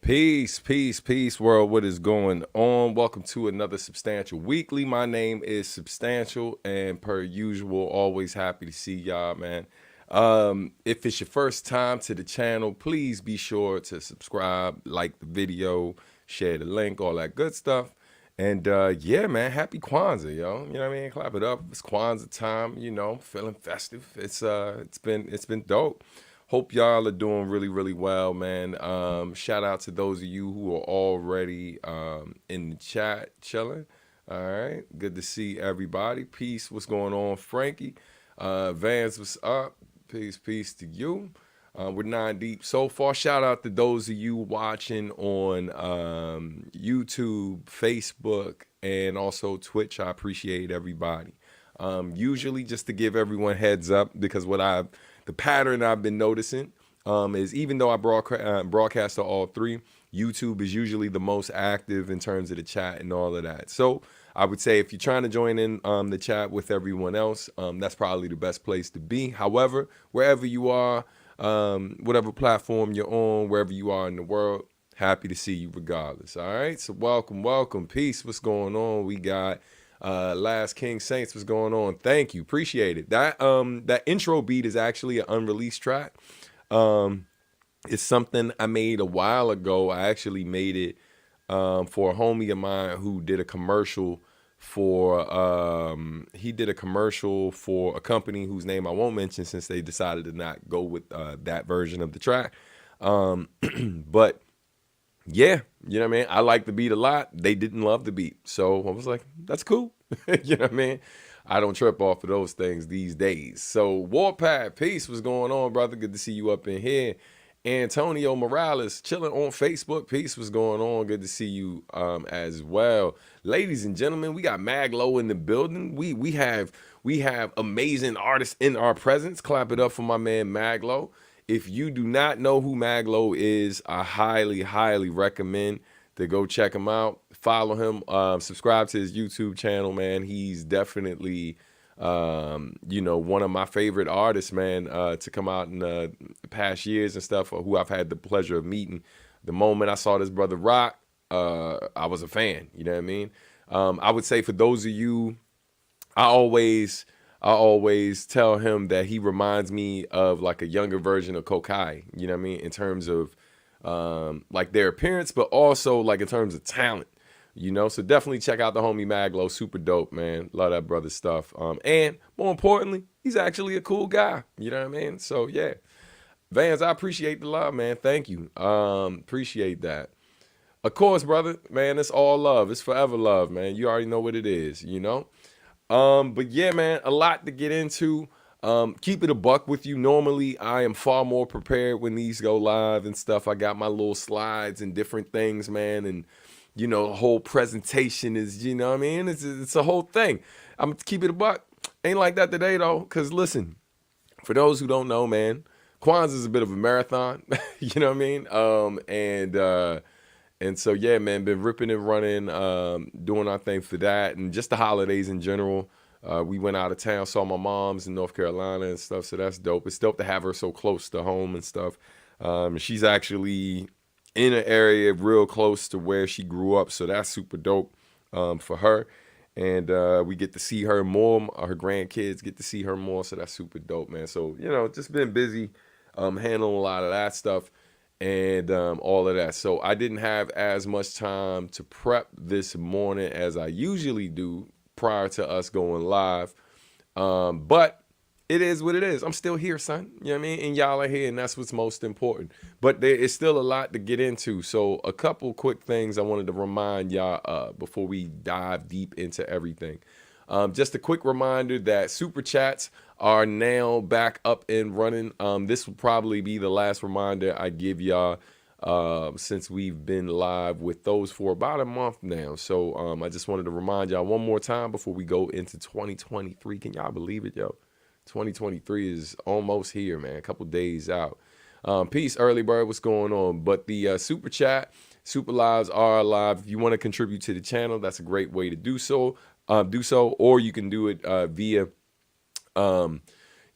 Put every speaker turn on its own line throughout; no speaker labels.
Peace, peace, peace, world. What is going on? Welcome to another Substantial Weekly. My name is Substantial, and per usual, always happy to see y'all, man. If it's your first time to the channel, please be sure to subscribe, like the video, share the link, all that good stuff. And yeah, man, happy Kwanzaa, yo. You know what I mean? Clap it up. It's Kwanzaa time, feeling festive. It's been dope. Hope y'all are doing really, really well, man. Shout out to those of you who are already in the chat chilling. All right. Good to see everybody. Peace. What's going on, Frankie? Vans, what's up? Peace, peace to you. We're 9 deep so far. Shout out to those of you watching on YouTube, Facebook, and also Twitch. I appreciate everybody. Usually, just to give everyone heads up, because the pattern I've been noticing is, even though I broadcast to all three, YouTube is usually the most active in terms of the chat and all of that. So I would say if you're trying to join in the chat with everyone else, that's probably the best place to be. However, wherever you are, whatever platform you're on, wherever you are in the world, happy to see you regardless. All right, so welcome. Peace. What's going on? We got Last King Saints. What's going on? Thank you, appreciate it. That intro beat is actually an unreleased track. It's something I made a while ago. I actually made it for a homie of mine who did a commercial for a company whose name I won't mention, since they decided to not go with that version of the track. But yeah, you know what I mean? I like the beat a lot. They didn't love the beat. So I was like, that's cool. You know what I mean? I don't trip off of those things these days. So Warpath, peace. What's going on, brother? Good to see you up in here. Antonio Morales, chilling on Facebook. Peace. What's going on? Good to see you as well. Ladies and gentlemen, we got Maglo in the building. We have amazing artists in our presence. Clap it up for my man Maglo. If you do not know who Maglo is, I highly, highly recommend to go check him out. Follow him, subscribe to his YouTube channel, man. He's definitely, one of my favorite artists, man, to come out in the past years and stuff, who I've had the pleasure of meeting. The moment I saw this brother rock, I was a fan, you know what I mean? I would say for those of you, I always tell him that he reminds me of like a younger version of Kokai, you know what I mean? In terms of like their appearance, but also like in terms of talent, so definitely check out the homie Maglo. Super dope, man. Love that brother's stuff. And more importantly, he's actually a cool guy, you know what I mean? So yeah, Vans, I appreciate the love, man. Thank you. Appreciate that. Of course, brother, man, it's all love. It's forever love, man. You already know what it is, But yeah, man, a lot to get into. Keep it a buck with you. Normally, I am far more prepared when these go live and stuff. I got my little slides and different things, man. And, the whole presentation is, what I mean? It's a whole thing. I'm going to keep it a buck. Ain't like that today, though. Because, listen, for those who don't know, man, Kwanzaa is a bit of a marathon. You know what I mean? And so, yeah, man, been ripping and running, doing our thing for that. And just the holidays in general. We went out of town, saw my mom's in North Carolina and stuff, so that's dope. It's dope to have her so close to home and stuff. She's actually in an area real close to where she grew up, so that's super dope for her. And we get to see her more. Her grandkids get to see her more, so that's super dope, man. So, just been busy handling a lot of that stuff and all of that. So I didn't have as much time to prep this morning as I usually do prior to us going live. But it is what it is. I'm still here, son. You know what I mean? And y'all are here, and that's what's most important. But there is still a lot to get into. So a couple quick things I wanted to remind y'all before we dive deep into everything. Just a quick reminder that Super Chats are now back up and running. This will probably be the last reminder I give y'all since we've been live with those for about a month now. So I just wanted to remind y'all one more time before we go into 2023. Can y'all believe it, yo? 2023 is almost here, man. A couple days out. Peace, Early Bird. What's going on? But the Super Chat, Super Lives are live. If you want to contribute to the channel, that's a great way to do so. Or you can do it via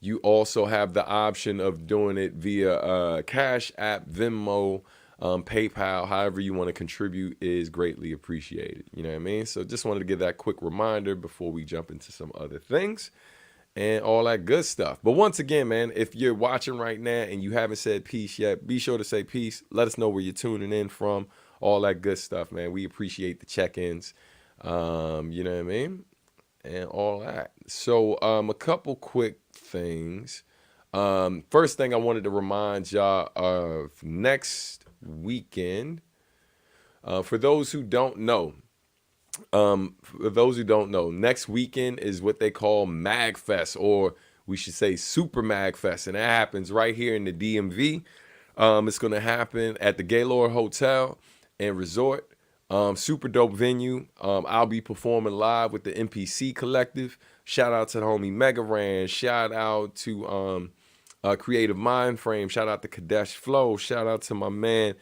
You also have the option of doing it via Cash App, Venmo, PayPal, however you want to contribute is greatly appreciated. You know what I mean? So just wanted to give that quick reminder before we jump into some other things and all that good stuff. But once again, man, if you're watching right now and you haven't said peace yet, be sure to say peace. Let us know where you're tuning in from, all that good stuff, man. We appreciate the check-ins, you know what I mean, and all that. So a couple quick things. First thing I wanted to remind y'all of next weekend. For those who don't know, next weekend is what they call MAGfest, or we should say Super MAGfest, and that happens right here in the DMV. It's going to happen at the Gaylord Hotel and Resort. Super dope venue. I'll be performing live with the MPC Collective. Shout out to the homie Mega Ran. Shout out to Creative Mind Frame. Shout out to Kadesh Flow. Shout out to my man.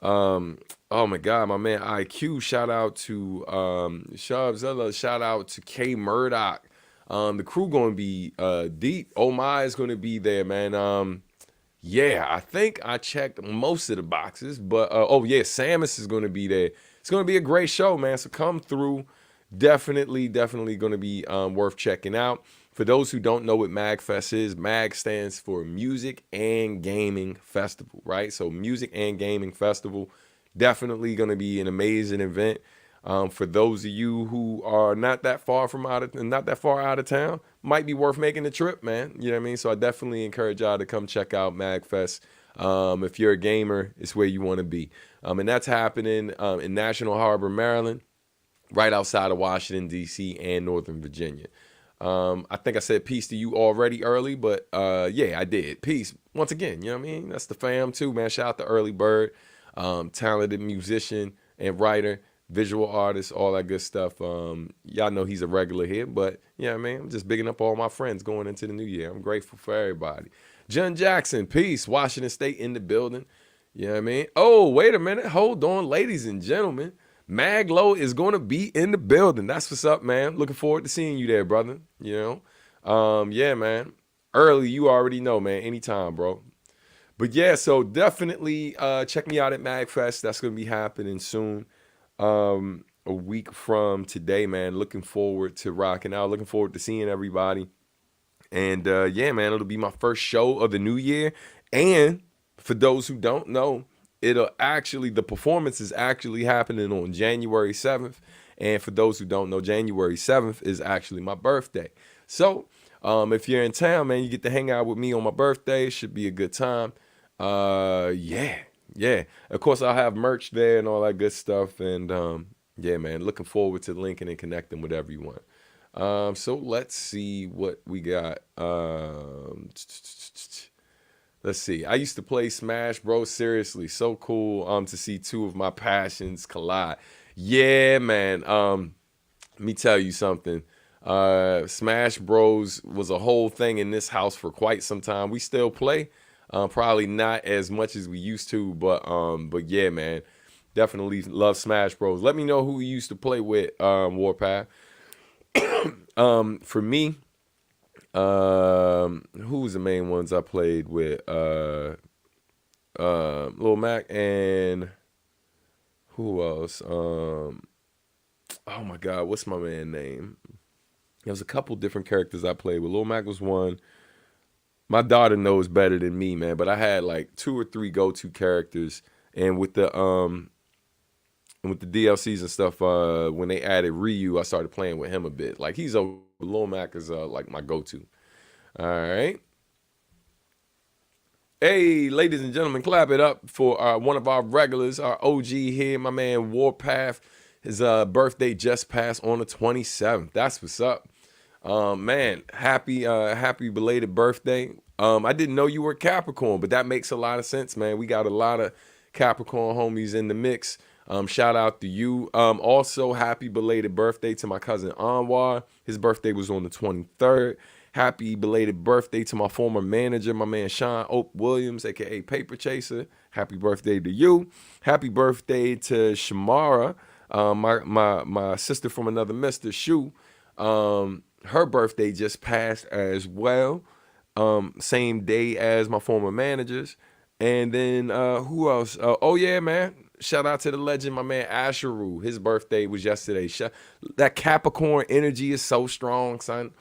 Oh my God, my man IQ. Shout out to Shubzilla. Shout out to K Murdoch. The crew gonna be deep. Oh my is gonna be there, man. Yeah, I think I checked most of the boxes, but oh yeah, Samus is gonna be there. It's gonna be a great show, man. So come through. Definitely gonna be worth checking out. For those who don't know what MAGfest is, MAG stands for Music and Gaming Festival, right? So Music and Gaming Festival, definitely going to be an amazing event. For those of you who are not that far out of town, might be worth making the trip, man. You know what I mean? So I definitely encourage y'all to come check out MAGfest. If you're a gamer, it's where you want to be. And that's happening in National Harbor, Maryland, right outside of Washington, D.C. and Northern Virginia. I think I said peace to you already early, but yeah, I did. Peace. Once again, you know what I mean? That's the fam too, man. Shout out to Early Bird, talented musician and writer, visual artist, all that good stuff. Y'all know he's a regular here, but you know what I mean? I'm just bigging up all my friends going into the new year. I'm grateful for everybody. John Jackson, peace. Washington State in the building. You know what I mean? Oh, wait a minute. Hold on, ladies and gentlemen. Maglo is going to be in the building. That's what's up, man. Looking forward to seeing you there, brother. You know? Yeah, man. Early, you already know, man. Anytime, bro. But yeah, so definitely check me out at MAGfest. That's going to be happening soon. A week from today, man. Looking forward to rocking out. Looking forward to seeing everybody. And yeah, man, it'll be my first show of the new year. And for those who don't know, the performance is actually happening on January 7th. And for those who don't know, January 7th is actually my birthday. So if you're in town, man, you get to hang out with me on my birthday. It should be a good time. Yeah. Of course, I'll have merch there and all that good stuff. And yeah, man, looking forward to linking and connecting with everyone. So let's see what we got. Let's see. I used to play Smash Bros. Seriously, so cool to see two of my passions collide. Yeah, man. Let me tell you something. Smash Bros. Was a whole thing in this house for quite some time. We still play, probably not as much as we used to, but yeah, man. Definitely love Smash Bros. Let me know who you used to play with, Warpath. For me, who was the main ones I played with? Lil Mac and who else? Oh my God, what's my man name? There was a couple different characters I played with. Lil Mac was one. My daughter knows better than me, man, but I had like 2 or 3 go-to characters, and with the DLCs and stuff, when they added Ryu, I started playing with him a bit. Like he's Lil Mac is like my go-to. All right. Hey, ladies and gentlemen, clap it up for one of our regulars, our OG here, my man Warpath. His birthday just passed on the 27th. That's what's up. Man, happy belated birthday. I didn't know you were Capricorn, but that makes a lot of sense, man. We got a lot of Capricorn homies in the mix. Shout out to you. Also, happy belated birthday to my cousin Anwar. His birthday was on the 23rd. Happy belated birthday to my former manager, my man Sean Oak Williams, aka Paper Chaser. Happy birthday to you. Happy birthday to Shamara, my sister from another Mr. Shu. Her birthday just passed as well. Same day as my former managers. And then who else? Oh yeah, man. Shout out to the legend, my man Asheru. His birthday was yesterday. That Capricorn energy is so strong, son.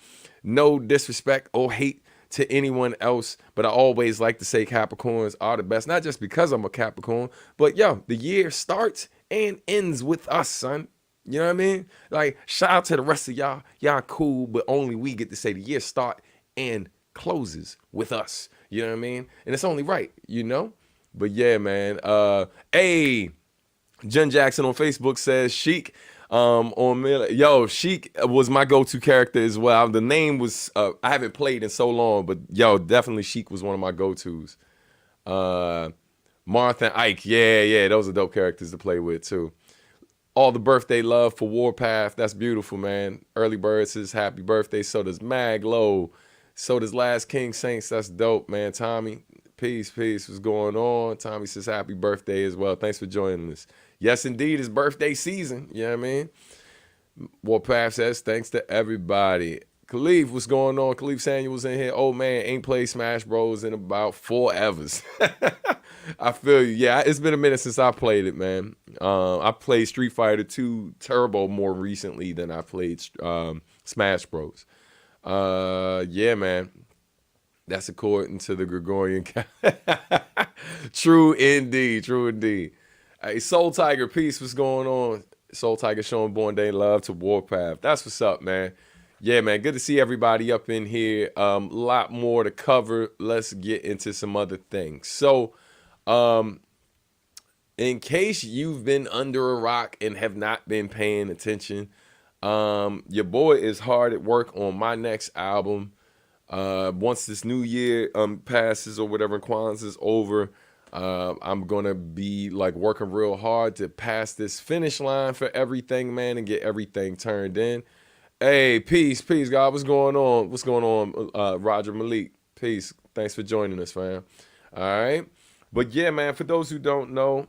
No disrespect or hate to anyone else, but I always like to say Capricorns are the best. Not just because I'm a Capricorn, but yo, the year starts and ends with us, son. You know what I mean? Like, shout out to the rest of y'all. Y'all cool, but only we get to say the year start and closes with us. You know what I mean? And it's only right, you know? But yeah, man. Hey, Jen Jackson on Facebook says Sheik on Miller. Yo, Sheik was my go-to character as well. The name was I haven't played in so long, but yo, definitely Sheik was one of my go-tos. Martha and Ike, yeah, those are dope characters to play with too. All the birthday love for Warpath. That's beautiful, man. Early Bird says happy birthday. So does Mag Low. So does Last King Saints. That's dope, man. Tommy, peace. What's going on? Tommy says happy birthday as well. Thanks for joining us. Yes, indeed, it's birthday season. You know what I mean? Warpath says thanks to everybody. Khalif, what's going on? Khalif Samuel's in here. Oh, man, ain't played Smash Bros. In about 4 evers. I feel you. Yeah, it's been a minute since I played it, man. I played Street Fighter 2 Turbo more recently than I played Smash Bros. Yeah, man. That's according to the Gregorian calendar. True indeed. Hey, Soul Tiger, peace. What's going on? Soul Tiger showing Born Day love to Warpath. That's what's up, man. Yeah, man. Good to see everybody up in here. Lot more to cover. Let's get into some other things. So, in case you've been under a rock and have not been paying attention, your boy is hard at work on my next album. Once this new year passes or whatever, Kwanzaa is over, I'm gonna be like working real hard to pass this finish line for everything, man, and get everything turned in. Hey, peace, God. What's going on? Roger Malik, peace. Thanks for joining us, fam. All right. But yeah, man, for those who don't know,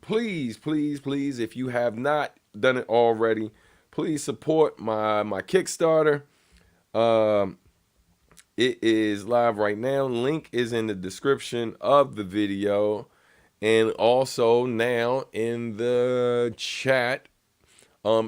please, if you have not done it already, please support my Kickstarter. It is live right now. Link is in the description of the video and also now in the chat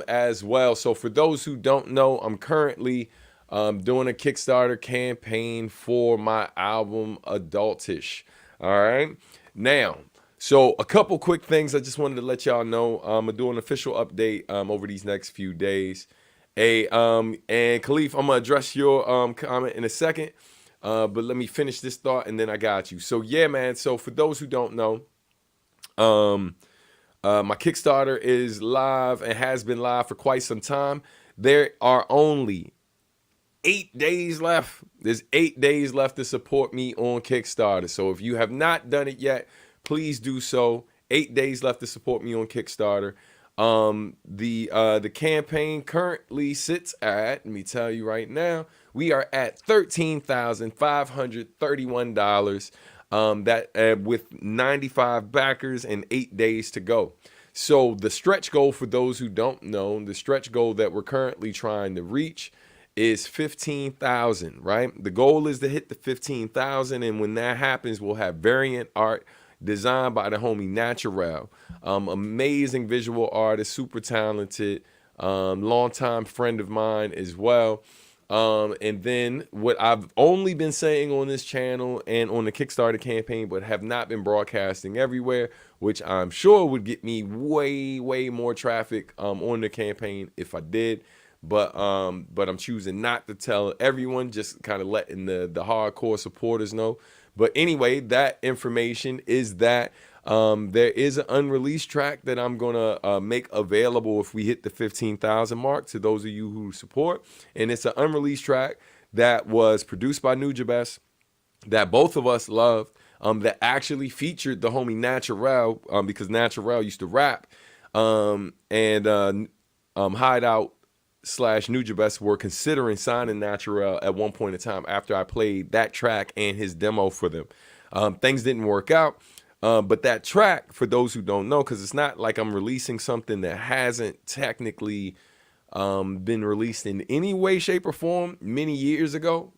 as well. So for those who don't know, I'm currently doing a Kickstarter campaign for my album Adultish. All right. Now, so a couple quick things I just wanted to let y'all know. I'm gonna do an official update over these next few days. Hey, and Khalif, I'm gonna address your comment in a second. But let me finish this thought and then I got you. So yeah, man. So for those who don't know, my Kickstarter is live and has been live for quite some time. There are only 8 days left. There's 8 days left to support me on Kickstarter. So if you have not done it yet, please do so. 8 days left to support me on Kickstarter. The campaign currently sits at, let me tell you right now, we are at $13,531. With 95 backers and 8 days to go. So the stretch goal, for those who don't know, the stretch goal that we're currently trying to reach is 15,000, right? The goal is to hit the 15,000, and when that happens, we'll have variant art designed by the homie Naturel. Amazing visual artist, super talented, longtime friend of mine as well. And then what I've only been saying on this channel and on the Kickstarter campaign, but have not been broadcasting everywhere, which I'm sure would get me way more traffic on the campaign if I did. But I'm choosing not to tell everyone, just kind of letting the hardcore supporters know. But anyway, that information is that there is an unreleased track that I'm gonna make available if we hit the 15,000 mark to those of you who support. And it's an unreleased track that was produced by Nujabes, that both of us loved, that actually featured the homie Naturel, because Naturel used to rap, and Hideout / Nujabes were considering signing Naturel at one point in time after I played that track and his demo for them. Things didn't work out. But that track, for those who don't know, because it's not like I'm releasing something that hasn't technically been released in any way, shape, or form many years ago.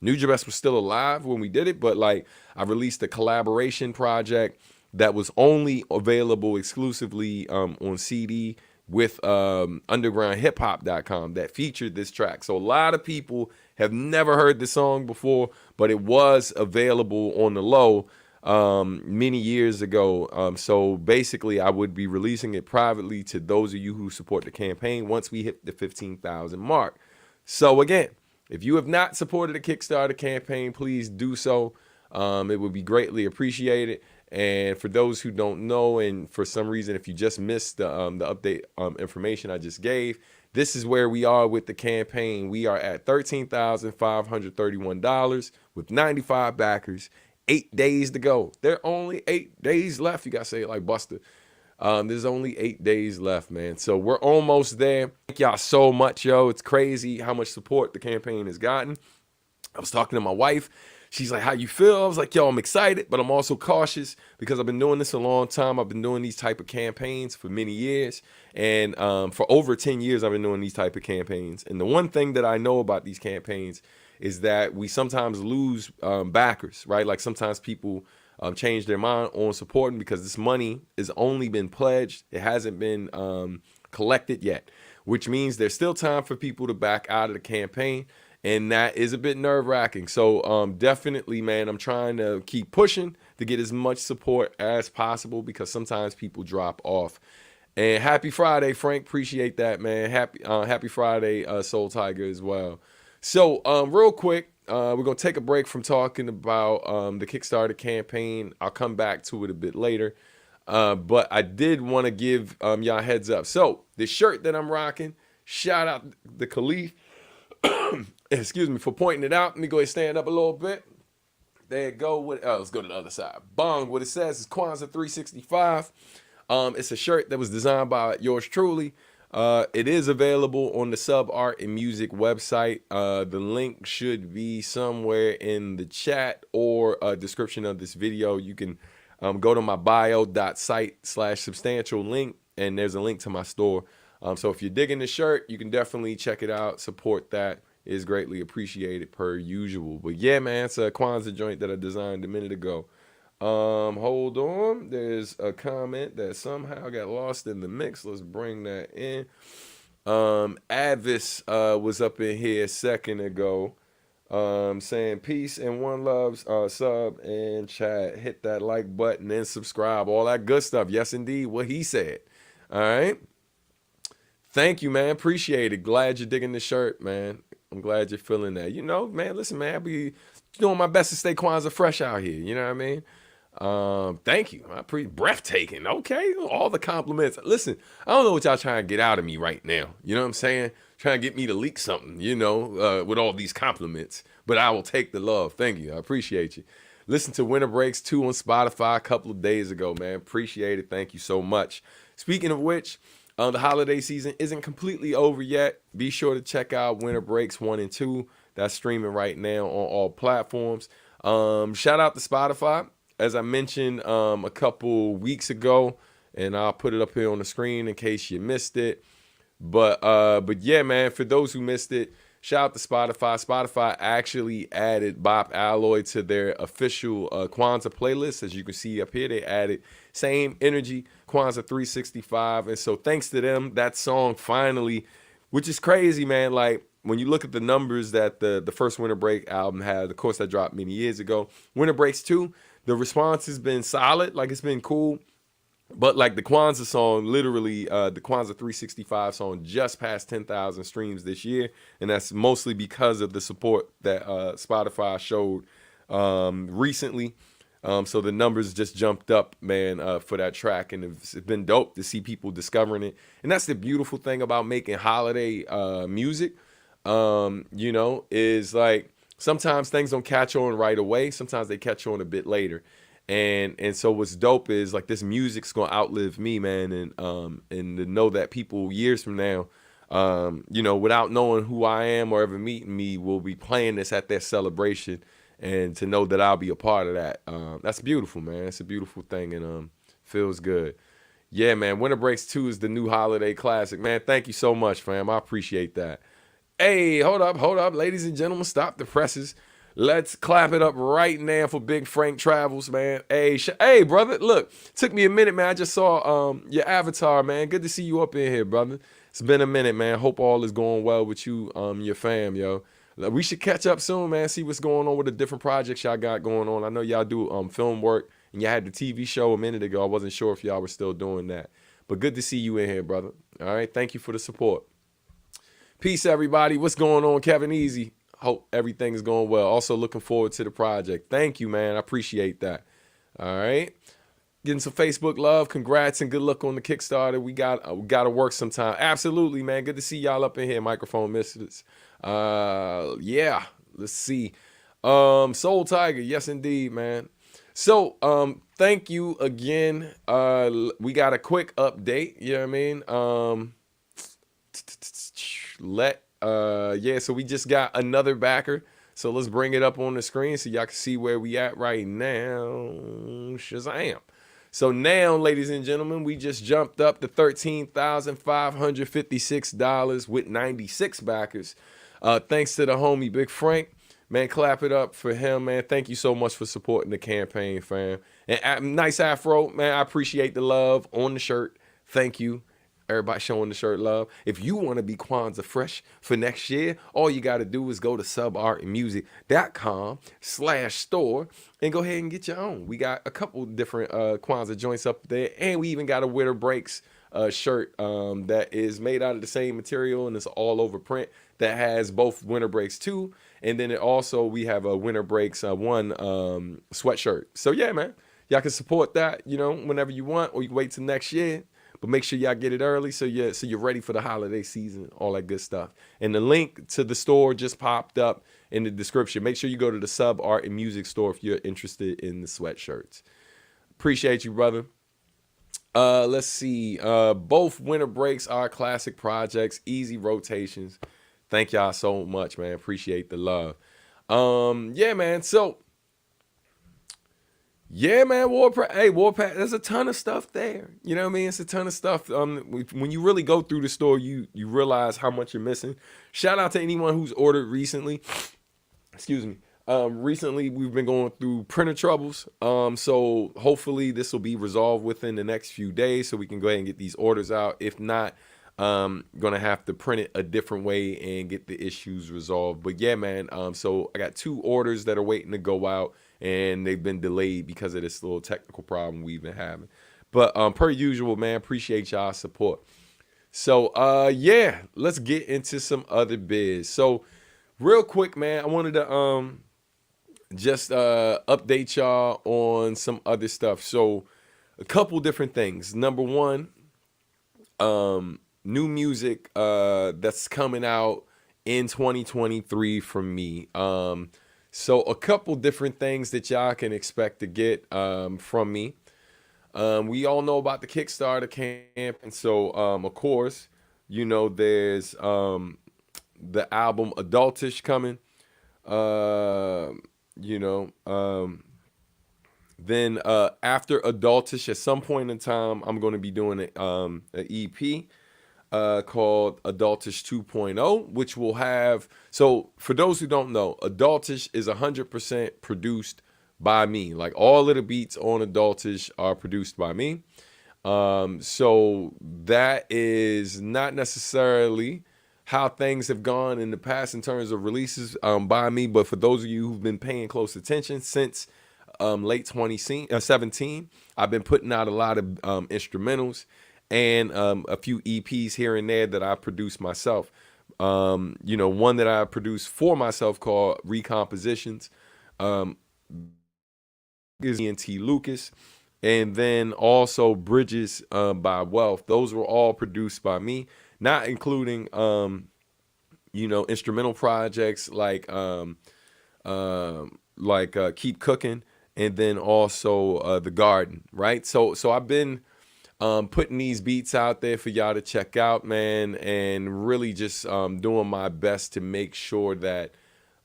Nugent was still alive when we did it, but like I released a collaboration project that was only available exclusively on CD with undergroundhiphop.com that featured this track. So a lot of people have never heard the song before, but it was available on the low many years ago. So basically I would be releasing it privately to those of you who support the campaign once we hit the 15,000 mark. So again, if you have not supported the Kickstarter campaign, please do so. It would be greatly appreciated. And for those who don't know, and for some reason, if you just missed the update information I just gave, this is where we are with the campaign. We are at $13,531 with 95 backers. 8 days to go. There are only 8 days left. You got to say it like Buster. There's only 8 days left, man. So we're almost there. Thank y'all so much, yo. It's crazy how much support the campaign has gotten. I was talking to my wife. She's like, how you feel? I was like, yo, I'm excited, but I'm also cautious because I've been doing this a long time. I've been doing these type of campaigns for many years. And for over 10 years, I've been doing these type of campaigns. And the one thing that I know about these campaigns is that we sometimes lose backers, right? Like sometimes people change their mind on supporting because this money has only been pledged. It hasn't been collected yet, which means there's still time for people to back out of the campaign. And that is a bit nerve-wracking. So definitely, man, I'm trying to keep pushing to get as much support as possible because sometimes people drop off. And happy Friday, Frank. Appreciate that, man. Happy Friday, Soul Tiger, as well. So real quick, we're going to take a break from talking about the Kickstarter campaign. I'll come back to it a bit later. But I did want to give y'all a heads up. So the shirt that I'm rocking, shout out to Khalif. Excuse me for pointing it out. Let me go ahead and stand up a little bit. There you go. Let's go to the other side. Bong. What it says is Kwanzaa 365. It's a shirt that was designed by yours truly. It is available on the Sub Art and Music website. The link should be somewhere in the chat or description of this video. You can go to my bio.site/substantial link, and there's a link to my store. So if you're digging the shirt, you can definitely check it out. Support that. Is greatly appreciated per usual. But yeah, man, it's a Kwanzaa joint that I designed a minute ago. Hold on. There's a comment that somehow got lost in the mix. Let's bring that in. Advis was up in here a second ago saying peace and one love, sub and chat. Hit that like button and subscribe. All that good stuff. Yes, indeed. What he said. All right. Thank you, man. Appreciate it. Glad you're digging the shirt, man. I'm glad you're feeling that. You know, man, listen, man, I'll be doing my best to stay Kwanzaa fresh out here. You know what I mean? Thank you. I'm pretty breathtaking. Okay. All the compliments. Listen, I don't know what y'all trying to get out of me right now. You know what I'm saying? Trying to get me to leak something, you know, with all these compliments. But I will take the love. Thank you. I appreciate you. Listen to Winter Breaks 2 on Spotify a couple of days ago, man. Appreciate it. Thank you so much. Speaking of which, the holiday season isn't completely over yet. Be sure to check out Winter Breaks 1 and 2. That's streaming right now on all platforms. Shout out to Spotify. As I mentioned a couple weeks ago, and I'll put it up here on the screen in case you missed it. But yeah, man, for those who missed it, shout out to Spotify. Spotify actually added Bop Alloy to their official Kwanzaa playlist. As you can see up here, they added Same Energy, Kwanzaa 365. And so thanks to them, that song finally, which is crazy, man. Like when you look at the numbers that the first Winter Break album had, of course, that dropped many years ago. Winter Breaks 2, the response has been solid. Like it's been cool. But like the Kwanzaa song, literally the Kwanzaa 365 song just passed 10,000 streams this year. And that's mostly because of the support that Spotify showed recently. So the numbers just jumped up, man, for that track. And it's been dope to see people discovering it. And that's the beautiful thing about making holiday music, you know, is like sometimes things don't catch on right away. Sometimes they catch on a bit later. And so what's dope is like this music's gonna outlive me, man, and to know that people years from now, you know, without knowing who I am or ever meeting me, will be playing this at their celebration, and to know that I'll be a part of that, that's beautiful, man. It's a beautiful thing, and feels good. Yeah, man. Winter Breaks 2 is the new holiday classic, man. Thank you so much, fam. I appreciate that. Hey, hold up, ladies and gentlemen, stop the presses. Let's clap it up right now for Big Frank Travels, man. Hey, brother. Look, took me a minute, man. I just saw your avatar, man. Good to see you up in here, brother. It's been a minute, man. Hope all is going well with you, your fam, yo. We should catch up soon, man. See what's going on with the different projects y'all got going on. I know y'all do film work, and y'all had the TV show a minute ago. I wasn't sure if y'all were still doing that, but good to see you in here, brother. All right, thank you for the support. Peace, everybody. What's going on, Kevin Easy? Hope everything is going well. Also looking forward to the project. Thank you, man. I appreciate that. All right. Getting some Facebook love. Congrats and good luck on the Kickstarter. We got to work sometime. Absolutely, man. Good to see y'all up in here, microphone misters. Yeah. Let's see. Soul Tiger. Yes, indeed, man. So, thank you again. We got a quick update. You know what I mean? Yeah, so we just got another backer. So let's bring it up on the screen so y'all can see where we at right now. Shazam. So now, ladies and gentlemen, we just jumped up to $13,556 with 96 backers. Thanks to the homie Big Frank. Man, clap it up for him, man. Thank you so much for supporting the campaign, fam. And nice afro, man. I appreciate the love on the shirt. Thank you. Everybody showing the shirt love. If you want to be Kwanzaa fresh for next year, all you got to do is go to subartandmusic.com/store and go ahead and get your own. We got a couple different Kwanzaa joints up there, and we even got a Winter Breaks shirt that is made out of the same material, and it's all over print that has both Winter Breaks 2, and then we have a Winter Breaks 1 sweatshirt. So yeah, man, y'all can support that, whenever you want, or you can wait till next year. But make sure y'all get it early so you're ready for the holiday season, all that good stuff. And the link to the store just popped up in the description. Make sure you go to the Sub Art and Music store if you're interested in the sweatshirts. Appreciate you, brother. Let's see. Both Winter Breaks are classic projects, easy rotations. Thank y'all so much, man. Appreciate the love. Yeah, man. So, yeah, man, Warpath, there's a ton of stuff there. You know what I mean? It's a ton of stuff. When you really go through the store, you realize how much you're missing. Shout out to anyone who's ordered recently. Excuse me. Recently, we've been going through printer troubles. So hopefully this will be resolved within the next few days so we can go ahead and get these orders out. If not, gonna have to print it a different way and get the issues resolved. But yeah, man, so I got 2 orders that are waiting to go out, and they've been delayed because of this little technical problem we've been having. But per usual, man, appreciate y'all's support. So yeah, let's get into some other biz. So real quick, man, I wanted to just update y'all on some other stuff. So a couple different things. Number one, new music that's coming out in 2023 from me. So a couple different things that y'all can expect to get from me. We all know about the Kickstarter camp, and so of course, there's the album Adultish coming. Then after Adultish, at some point in time, I'm going to be doing an EP called Adultish 2.0, which will have, so for those who don't know, Adultish is 100% produced by me. Like all of the beats on Adultish are produced by me. So that is not necessarily how things have gone in the past in terms of releases by me, but for those of you who've been paying close attention since late 2017, I've been putting out a lot of instrumentals and a few EPs here and there that I produced myself. One that I produced for myself called Recompositions is E.N.T. Lucas, and then also Bridges by Wealth. Those were all produced by me, not including instrumental projects like Keep Cooking, and then also The Garden, right? So I've been putting these beats out there for y'all to check out, man, and really just doing my best to make sure that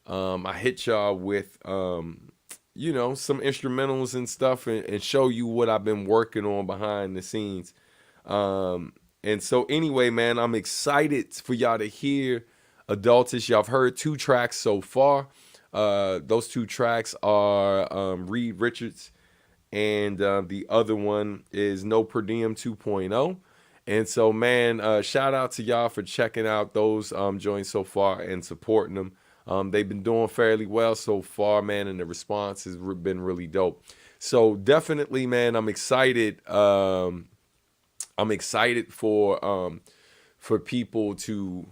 I hit y'all with some instrumentals and stuff, and show you what I've been working on behind the scenes. And so anyway, man, I'm excited for y'all to hear Adultish. Y'all have heard 2 tracks so far. Those two tracks are Reed Richards, and the other one is No Per Diem 2.0. And so, man, shout out to y'all for checking out those joints so far and supporting them. They've been doing fairly well so far, man, and the response has been really dope. So definitely, man, I'm excited. I'm excited for people to,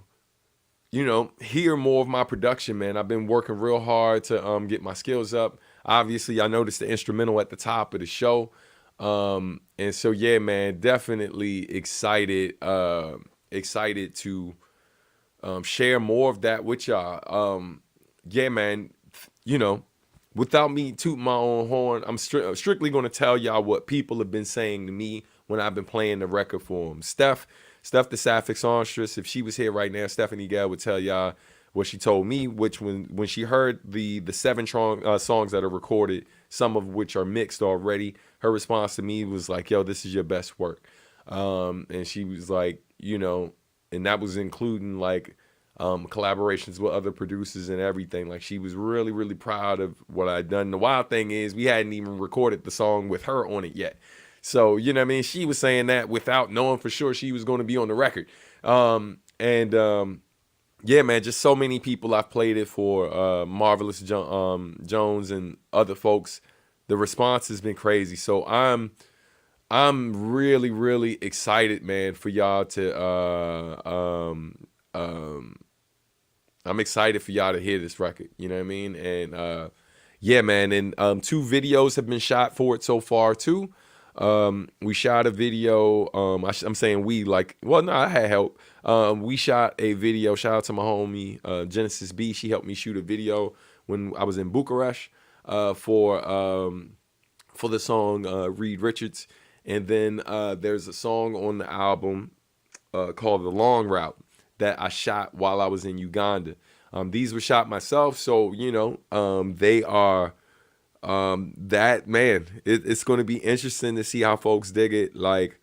hear more of my production, man. I've been working real hard to get my skills up. Obviously, I noticed the instrumental at the top of the show. And so, yeah, man, definitely excited to share more of that with y'all. Yeah, man, without me tooting my own horn, I'm strictly going to tell y'all what people have been saying to me when I've been playing the record for them. Steph the Sapphic Songstress, if she was here right now, Stephanie Gale would tell y'all what she told me, which when she heard the 7 songs that are recorded, some of which are mixed already, her response to me was like, yo, this is your best work. And she was like, and that was including like collaborations with other producers and everything. Like, she was really, really proud of what I'd done. The wild thing is we hadn't even recorded the song with her on it yet. So, you know what I mean? She was saying that without knowing for sure she was going to be on the record. Yeah, man, just so many people I've played it for, Marvelous Jones and other folks. The response has been crazy. So I'm really, really excited, man, for y'all to I'm excited for y'all to hear this record. You know what I mean? And yeah, man, and 2 videos have been shot for it so far too. We shot a video. I'm saying we, like, well, no, I had help. We shot a video. Shout out to my homie Genesis B. She helped me shoot a video when I was in Bucharest for the song Reed Richards. And then there's a song on the album called The Long Route that I shot while I was in Uganda. These were shot myself, so they are. That, man, it's going to be interesting to see how folks dig it. Like,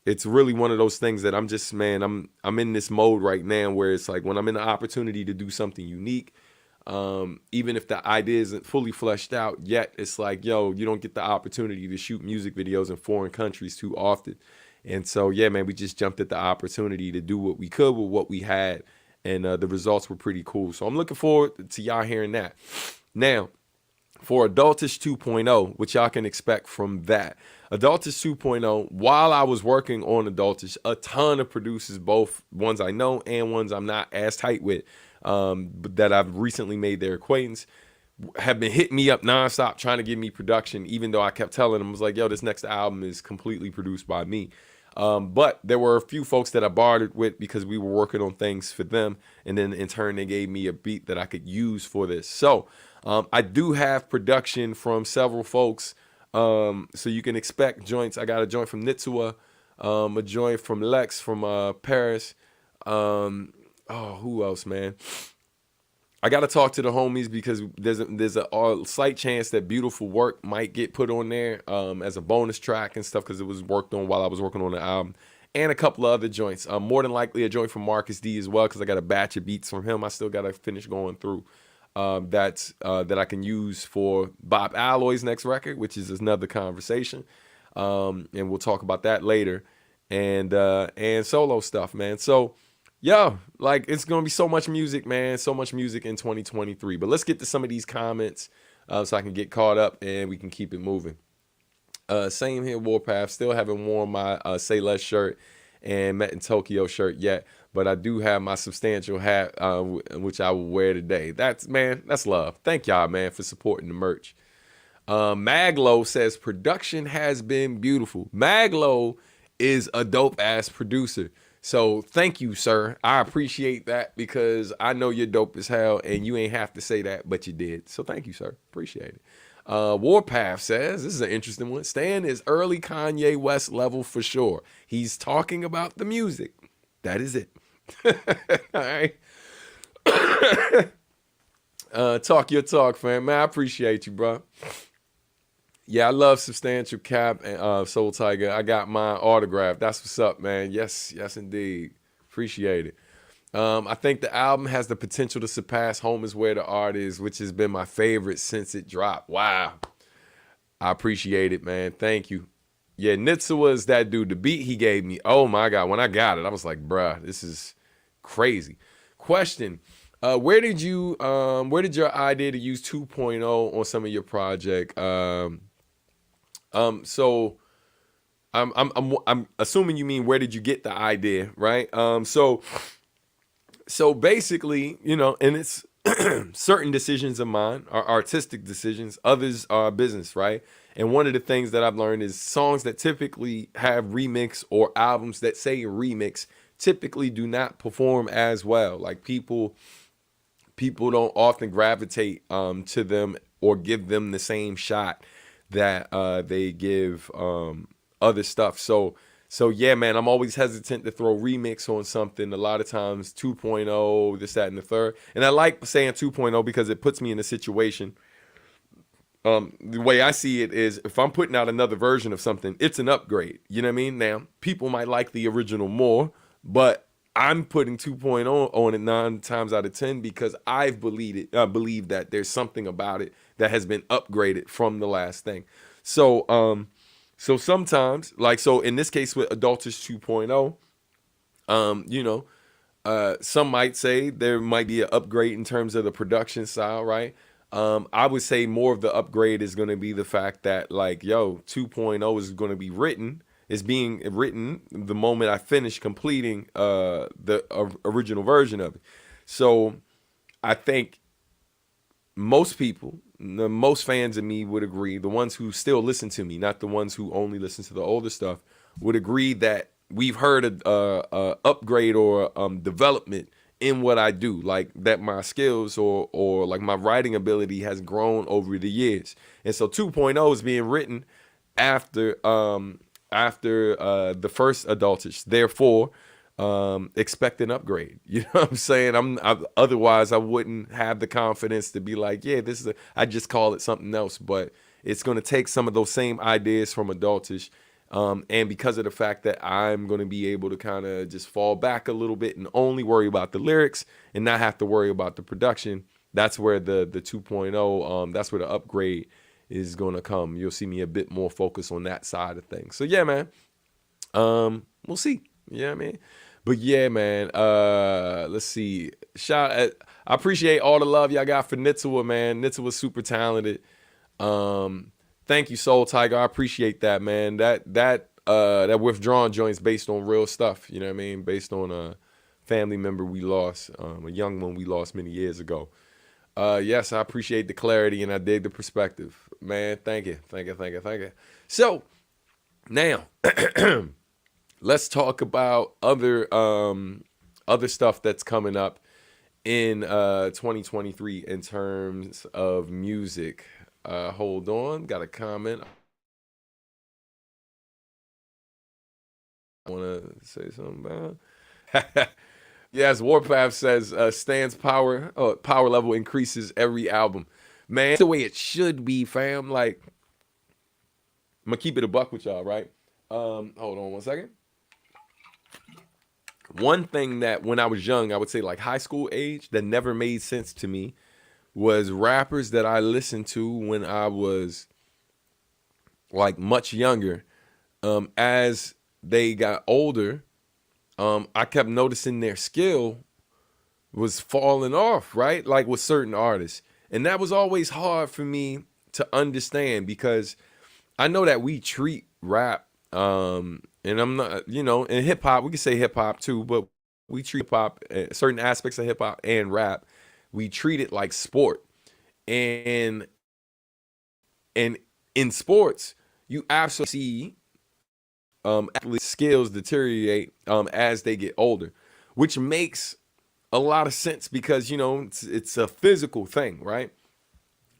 it's really one of those things that I'm just, man, I'm in this mode right now where it's like when I'm in the opportunity to do something unique, even if the idea isn't fully fleshed out yet, it's like, yo, you don't get the opportunity to shoot music videos in foreign countries too often. And so, yeah, man, we just jumped at the opportunity to do what we could with what we had, and the results were pretty cool. So I'm looking forward to y'all hearing that. Now, for Adultish 2.0, which y'all can expect from that. Adultish 2.0, while I was working on Adultish, a ton of producers, both ones I know and ones I'm not as tight with, but that I've recently made their acquaintance, have been hitting me up nonstop trying to give me production, even though I kept telling them, I was like, yo, this next album is completely produced by me. But there were a few folks that I bartered with because we were working on things for them, and then in turn they gave me a beat that I could use for this. So I do have production from several folks, so you can expect joints. I got a joint from Nitsua, a joint from Lex from Paris. Who else, man? I got to talk to the homies because there's a slight chance that Beautiful Work might get put on there as a bonus track and stuff, because it was worked on while I was working on the album. And a couple of other joints. More than likely a joint from Marcus D as well, because I got a batch of beats from him I still got to finish going through. That I can use for Bob Alloy's next record, which is another conversation. And we'll talk about that later. And solo stuff, man. So, yo, like, it's going to be so much music, man. So much music in 2023. But let's get to some of these comments so I can get caught up and we can keep it moving. Same here, Warpath. Still haven't worn my Say Less shirt and Met in Tokyo shirt yet. But I do have my Substantial hat, which I will wear today. That's love. Thank y'all, man, for supporting the merch. Maglo says, production has been beautiful. Maglo is a dope-ass producer. So thank you, sir. I appreciate that because I know you're dope as hell, and you ain't have to say that, but you did. So thank you, sir. Appreciate it. Warpath says, this is an interesting one. Stan is early Kanye West level for sure. He's talking about the music. That is it. All right. Talk your talk, fam. Man, I appreciate you, bro. Yeah, I love Substantial Cap and Soul Tiger. I got my autograph. That's what's up, man. Yes, indeed. Appreciate it. I think the album has the potential to surpass Home Is Where the Art Is, which has been my favorite since it dropped. Wow. I appreciate it, man. Thank you. Yeah, Nitsa was that dude. The beat he gave me, oh my God. When I got it, I was like, bruh, this is crazy. Question. Where did your idea to use 2.0 on some of your project? So I'm assuming you mean where did you get the idea, right? So basically, and it's certain decisions of mine are artistic decisions, others are business, right? And one of the things that I've learned is songs that typically have remix or albums that say remix typically do not perform as well. Like people don't often gravitate to them or give them the same shot that they give other stuff. So yeah, man, I'm always hesitant to throw remix on something. A lot of times 2.0, this, that, and the third. And I like saying 2.0 because it puts me in a situation. The way I see it is if I'm putting out another version of something, it's an upgrade. You know what I mean? Now, people might like the original more, but I'm putting 2.0 on it 9 times out of 10 because I believe that there's something about it that has been upgraded from the last thing. So sometimes, so in this case with Adultish 2.0, some might say there might be an upgrade in terms of the production style, right? I would say more of the upgrade is going to be the fact that 2.0 is going to be written. It's being written the moment I finish completing the original version of it. So I think most people, most fans of me would agree, the ones who still listen to me, not the ones who only listen to the older stuff, would agree that we've heard a upgrade or development in what I do, like that my skills or like my writing ability has grown over the years. And so 2.0 is being written after the first Adultish. Therefore, expect an upgrade. You know what I'm saying? Otherwise I wouldn't have the confidence to be like, yeah, I just call it something else. But it's going to take some of those same ideas from Adultish. And because of the fact that I'm going to be able to kind of just fall back a little bit and only worry about the lyrics and not have to worry about the production, that's where the 2.0, that's where the upgrade is going to come. You'll see me a bit more focused on that side of things. So yeah, man, we'll see. Yeah, man. But yeah, man, let's see. I appreciate all the love y'all got for Nitsa, man. Nitsa was super talented. Thank you, Soul Tiger. I appreciate that, man. That withdrawn joint's based on real stuff. You know what I mean? Based on a family member we lost, a young one we lost many years ago. Yes, I appreciate the clarity and I dig the perspective, man. Thank you. So now let's talk about other stuff that's coming up in 2023 in terms of music. Hold on, got a comment. I want to say something about. Yes, Warpath says Stan's power level increases every album. Man, that's the way it should be, fam. Like, I'm gonna keep it a buck with y'all, right? Hold on one second. One thing that when I was young, I would say like high school age, that never made sense to me was rappers that I listened to when I was like much younger. As they got older, I kept noticing their skill was falling off, right? Like with certain artists. And that was always hard for me to understand because I know that we treat rap, and I'm not, in hip hop, we can say hip hop too, but we treat hip hop, certain aspects of hip hop and rap, we treat it like sport. And in sports, you absolutely see athletes' skills deteriorate as they get older, which makes a lot of sense because it's a physical thing, right?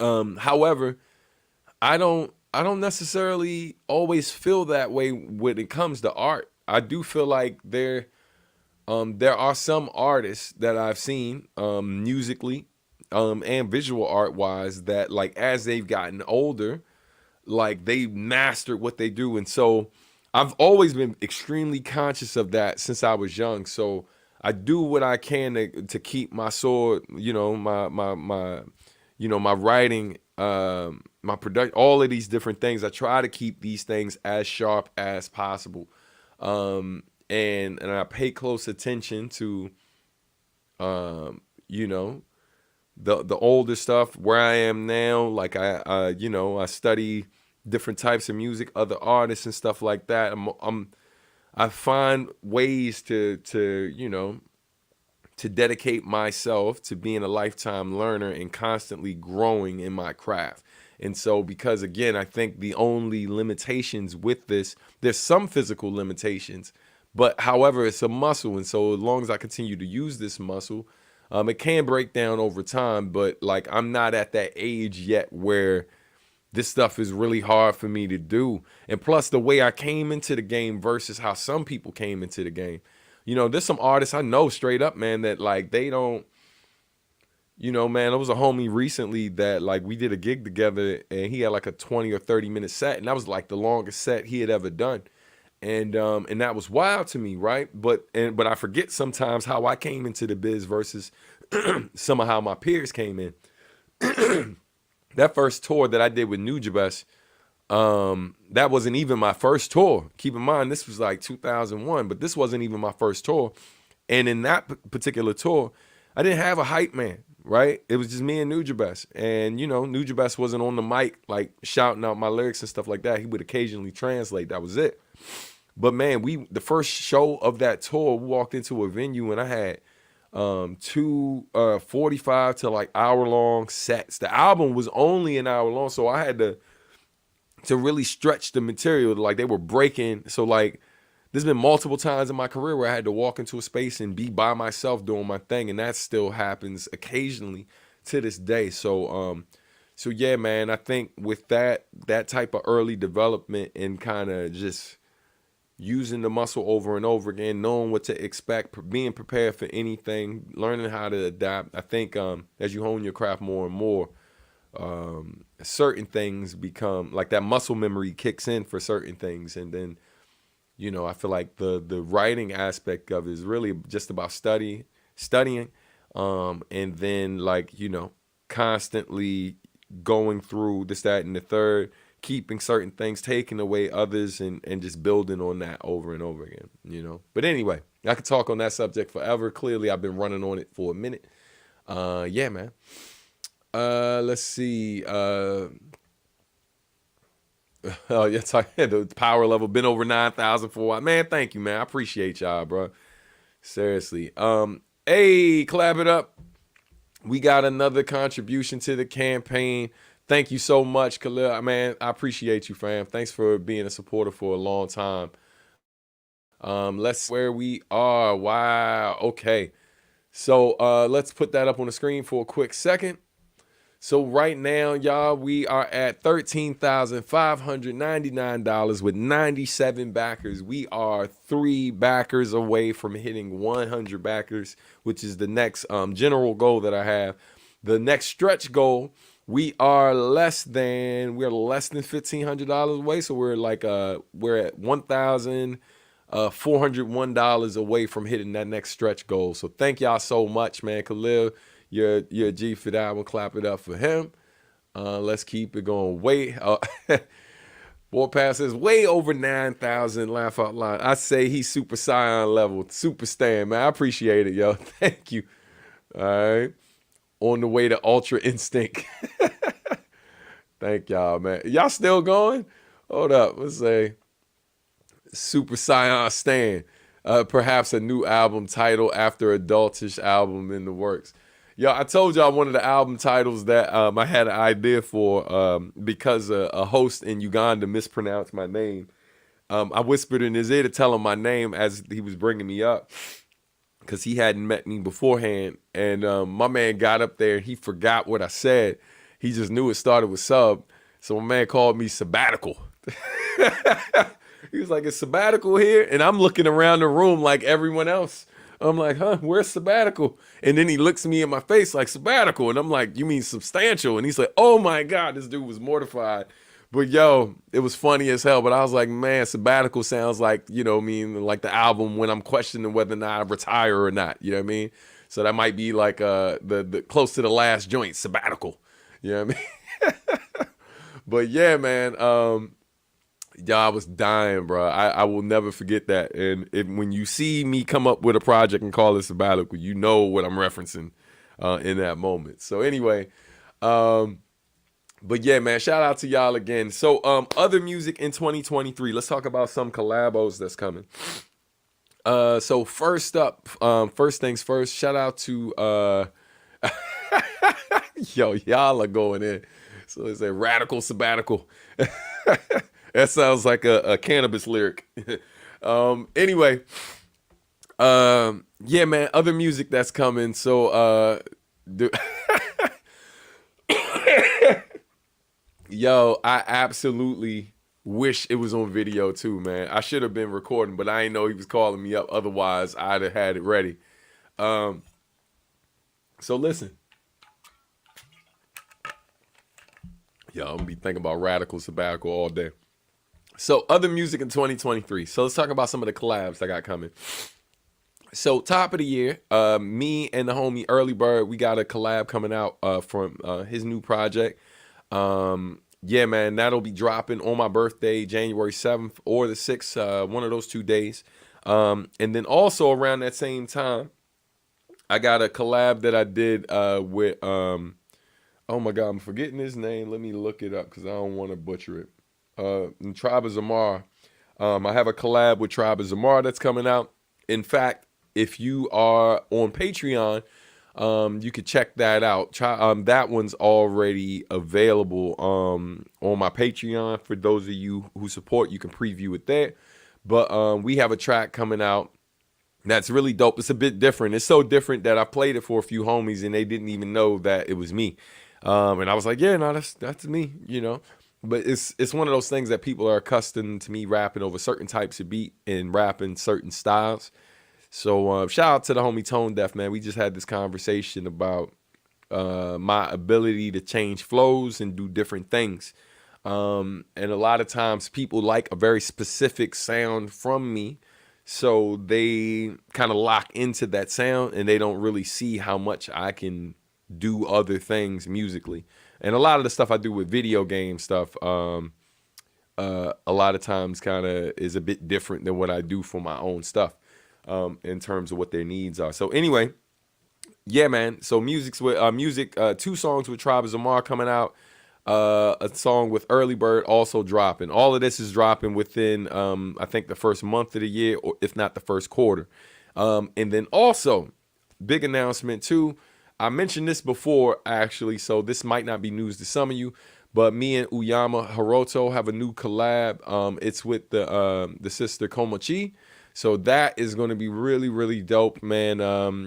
However, I don't necessarily always feel that way when it comes to art. I do feel like there are some artists that I've seen musically and visual art wise that like as they've gotten older, like they mastered what they do. And so I've always been extremely conscious of that since I was young. So I do what I can to keep my sword, my writing, my production, all of these different things. I try to keep these things as sharp as possible. And I pay close attention to, the older stuff where I am now. Like I study different types of music, other artists and stuff like that. I find ways to dedicate myself to being a lifetime learner and constantly growing in my craft. And so, because again, I think the only limitations with this, there's some physical limitations, but however, it's a muscle. And so as long as I continue to use this muscle, it can break down over time, but like, I'm not at that age yet where this stuff is really hard for me to do. And plus the way I came into the game versus how some people came into the game. There's some artists I know straight up, man, that like, they don't, man, there was a homie recently that like we did a gig together and he had like a 20 or 30 minute set. And that was like the longest set he had ever done. And that was wild to me. Right. But I forget sometimes how I came into the biz versus some of how my peers came in. That first tour that I did with Nujabes, that wasn't even my first tour. Keep in mind, this was like 2001, but this wasn't even my first tour. And in that particular tour, I didn't have a hype man, right? It was just me and Nujabes. And, Nujabes wasn't on the mic, like shouting out my lyrics and stuff like that. He would occasionally translate. That was it. But man, the first show of that tour, we walked into a venue and I had two 45 to like hour-long sets. The album was only an hour long, so I had to really stretch the material. Like, they were breaking. So like, there's been multiple times in my career where I had to walk into a space and be by myself doing my thing, and that still happens occasionally to this day. So yeah, man, I think with that type of early development and kind of just using the muscle over and over again, knowing what to expect, being prepared for anything, learning how to adapt. I think as you hone your craft more and more, certain things become like that muscle memory kicks in for certain things. And then, I feel like the writing aspect of it is really just about studying, and then like, constantly going through this, that, and the third, keeping certain things, taking away others, and just building on that over and over again, But anyway, I could talk on that subject forever. Clearly, I've been running on it for a minute. Yeah, man. Let's see. Oh, yeah, the power level been over 9,000 for a while. Man, thank you, man. I appreciate y'all, bro. Seriously. Hey, clap it up. We got another contribution to the campaign. Thank you so much, Khalil. Man, I appreciate you, fam. Thanks for being a supporter for a long time. Let's see where we are. Wow. Okay. So let's put that up on the screen for a quick second. So right now, y'all, we are at $13,599 with 97 backers. We are 3 backers away from hitting 100 backers, which is the next general goal that I have. The next stretch goal, we are less than $1,500 away. So we're like we're at $1,401 away from hitting that next stretch goal. So thank y'all so much, man. Khalil, you're a G for that. I'm gonna clap it up for him. Let's keep it going. Boy passes way over 9,000. Laugh out loud. I say he's Super Saiyan level, Super Stan, man. I appreciate it, yo. Thank you. All right. On the way to Ultra Instinct. Thank y'all, man. Y'all still going? Hold up. Let's say Super Saiyan Stan. Perhaps a new album title after Adultish album in the works. Yo, I told y'all one of the album titles that I had an idea for because a host in Uganda mispronounced my name. I whispered in his ear to tell him my name as he was bringing me up, because he hadn't met me beforehand. And my man got up there and he forgot what I said. He just knew it started with sub. So my man called me Sabbatical. He was like, "Is Sabbatical here?" And I'm looking around the room like everyone else. I'm like, "Huh, where's Sabbatical?" And then he looks me in my face like, "Sabbatical." And I'm like, "You mean substantial?" And he's like, "Oh my God," this dude was mortified. But yo, it was funny as hell. But I was like, man, sabbatical sounds like, you know what I mean, like the album when I'm questioning whether or not I retire or not. You know what I mean? So that might be like the close to the last joint, sabbatical. You know what I mean? But yeah, man, y'all, I was dying, bro. I will never forget that. And when you see me come up with a project and call it sabbatical, you know what I'm referencing in that moment. So anyway, but yeah, man, shout out to y'all again. So other music in 2023. Let's talk about some collabos that's coming. So first up, first things first, shout out to yo, y'all are going in. So it's a radical sabbatical. That sounds like a cannabis lyric. Anyway, yeah, man, other music that's coming. So yo, I absolutely wish it was on video too, man. I should have been recording, but I didn't know he was calling me up. Otherwise, I'd have had it ready. So listen. Yo, I'm gonna be thinking about radical sabbatical all day. So other music in 2023. So let's talk about some of the collabs I got coming. So top of the year, me and the homie Early Bird, we got a collab coming out from his new project. Yeah, man, that'll be dropping on my birthday, January 7th or the 6th, one of those 2 days. And then also around that same time, I got a collab that I did with, oh my God, I'm forgetting his name. Let me look it up because I don't want to butcher it. Tribe of Zamar. I have a collab with Tribe of Zamar that's coming out. In fact, if you are on Patreon, you could check that out. That one's already available on my Patreon. For those of you who support, you can preview it there. But we have a track coming out that's really dope. It's a bit different. It's so different that I played it for a few homies and they didn't even know that it was me. And I was like, yeah, no, that's me, you know. But it's one of those things that people are accustomed to me rapping over certain types of beat and rapping certain styles. So shout out to the homie Tone Deaf, man. We just had this conversation about my ability to change flows and do different things. And a lot of times people like a very specific sound from me. So they kind of lock into that sound and they don't really see how much I can do other things musically. And a lot of the stuff I do with video game stuff, a lot of times kind of is a bit different than what I do for my own stuff. In terms of what their needs are. So anyway, yeah, man. So music's with 2 songs with Tribe of Zamar coming out. A song with Early Bird also dropping. All of this is dropping within I think the first month of the year, or if not the first quarter. And then also, big announcement too. I mentioned this before actually, so this might not be news to some of you. But me and Uyama Hiroto have a new collab. It's with the sister Komochi. So that is going to be really, really dope, man.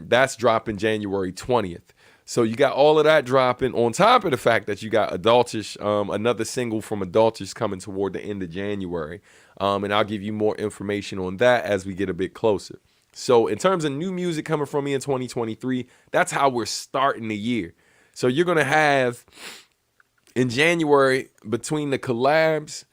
That's dropping January 20th. So you got all of that dropping on top of the fact that you got Adultish, another single from Adultish coming toward the end of January. And I'll give you more information on that as we get a bit closer. So in terms of new music coming from me in 2023, that's how we're starting the year. So you're going to have in January between the collabs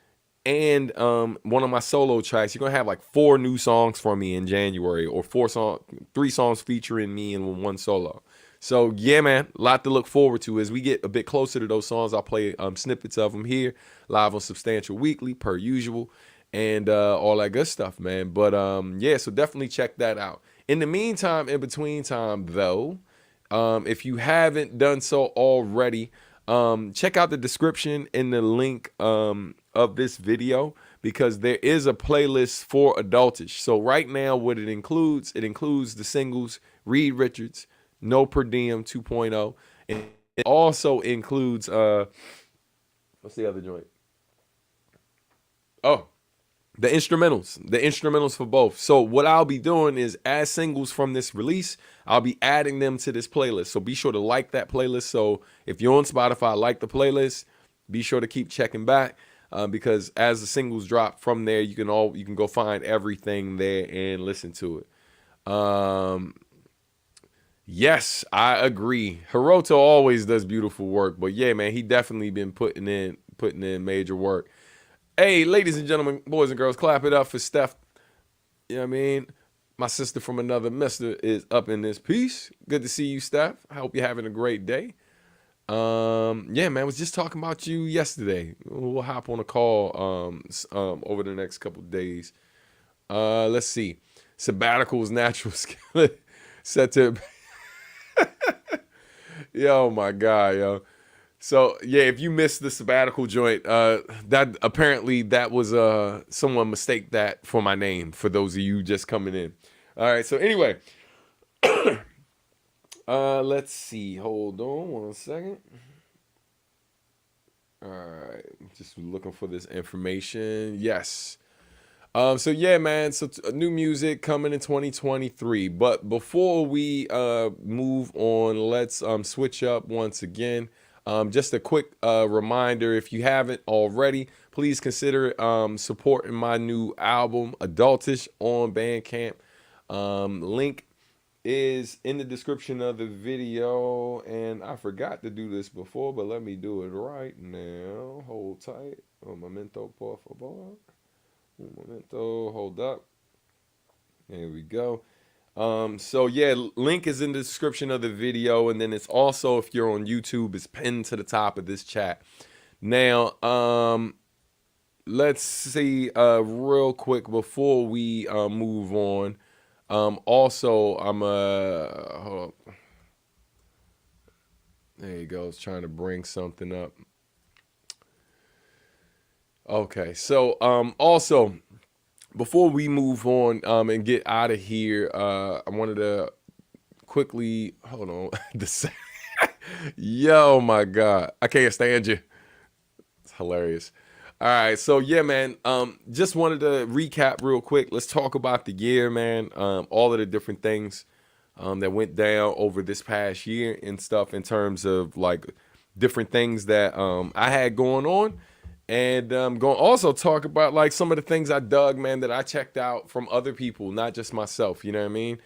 and one of my solo tracks, you're gonna have like 4 new songs from me in January, or 3 songs featuring me and 1 solo. So yeah, man, a lot to look forward to. As we get a bit closer to those songs, I'll play snippets of them here live on Substantial Weekly per usual, and all that good stuff, man. But yeah, so definitely check that out. In the meantime, in between time though, if you haven't done so already, check out the description and the link of this video, because there is a playlist for Adultish. So right now what it includes the singles Reed Richards, No Per Diem 2.0, and it also includes what's the other joint? Oh, the instrumentals for both. So what I'll be doing is, as singles from this release, I'll be adding them to this playlist. So be sure to like that playlist. So if you're on Spotify, like the playlist, be sure to keep checking back. Because as the singles drop from there, you can go find everything there and listen to it. Yes, I agree. Hiroto always does beautiful work, but yeah, man, he definitely been putting in putting in major work. Hey, ladies and gentlemen, boys and girls, clap it up for Steph. You know what I mean? My sister from another mister is up in this piece. Good to see you, Steph. I hope you're having a great day. Yeah, man, I was just talking about you yesterday. We'll hop on a call over the next couple of days. Let's see. Sabbatical's natural skill set to yo, my God, yo. So yeah, if you missed the sabbatical joint, that apparently that was someone mistake that for my name, for those of you just coming in. All right, so anyway, let's see. Hold on one second. All right, just looking for this information. Yes. So yeah, man. So new music coming in 2023. But before we move on, let's switch up once again. Just a quick reminder, if you haven't already, please consider supporting my new album, Adultish, on Bandcamp. Link is in the description of the video, and I forgot to do this before, but let me do it right now. Hold tight. Un momento, por favor. Un momento. Hold up. There we go. So yeah, link is in the description of the video, and then it's also, if you're on YouTube, it's pinned to the top of this chat. Now, let's see real quick before we move on. Also, hold up. There you go. I was trying to bring something up. Okay, so also, before we move on and get out of here, I wanted to quickly hold on. Yo, my God, I can't stand you. It's hilarious. All right, so yeah, man. Just wanted to recap real quick. Let's talk about the year, man. All of the different things that went down over this past year and stuff in terms of like different things that I had going on. And I'm going to also talk about like some of the things I dug, man, that I checked out from other people, not just myself. You know what I mean?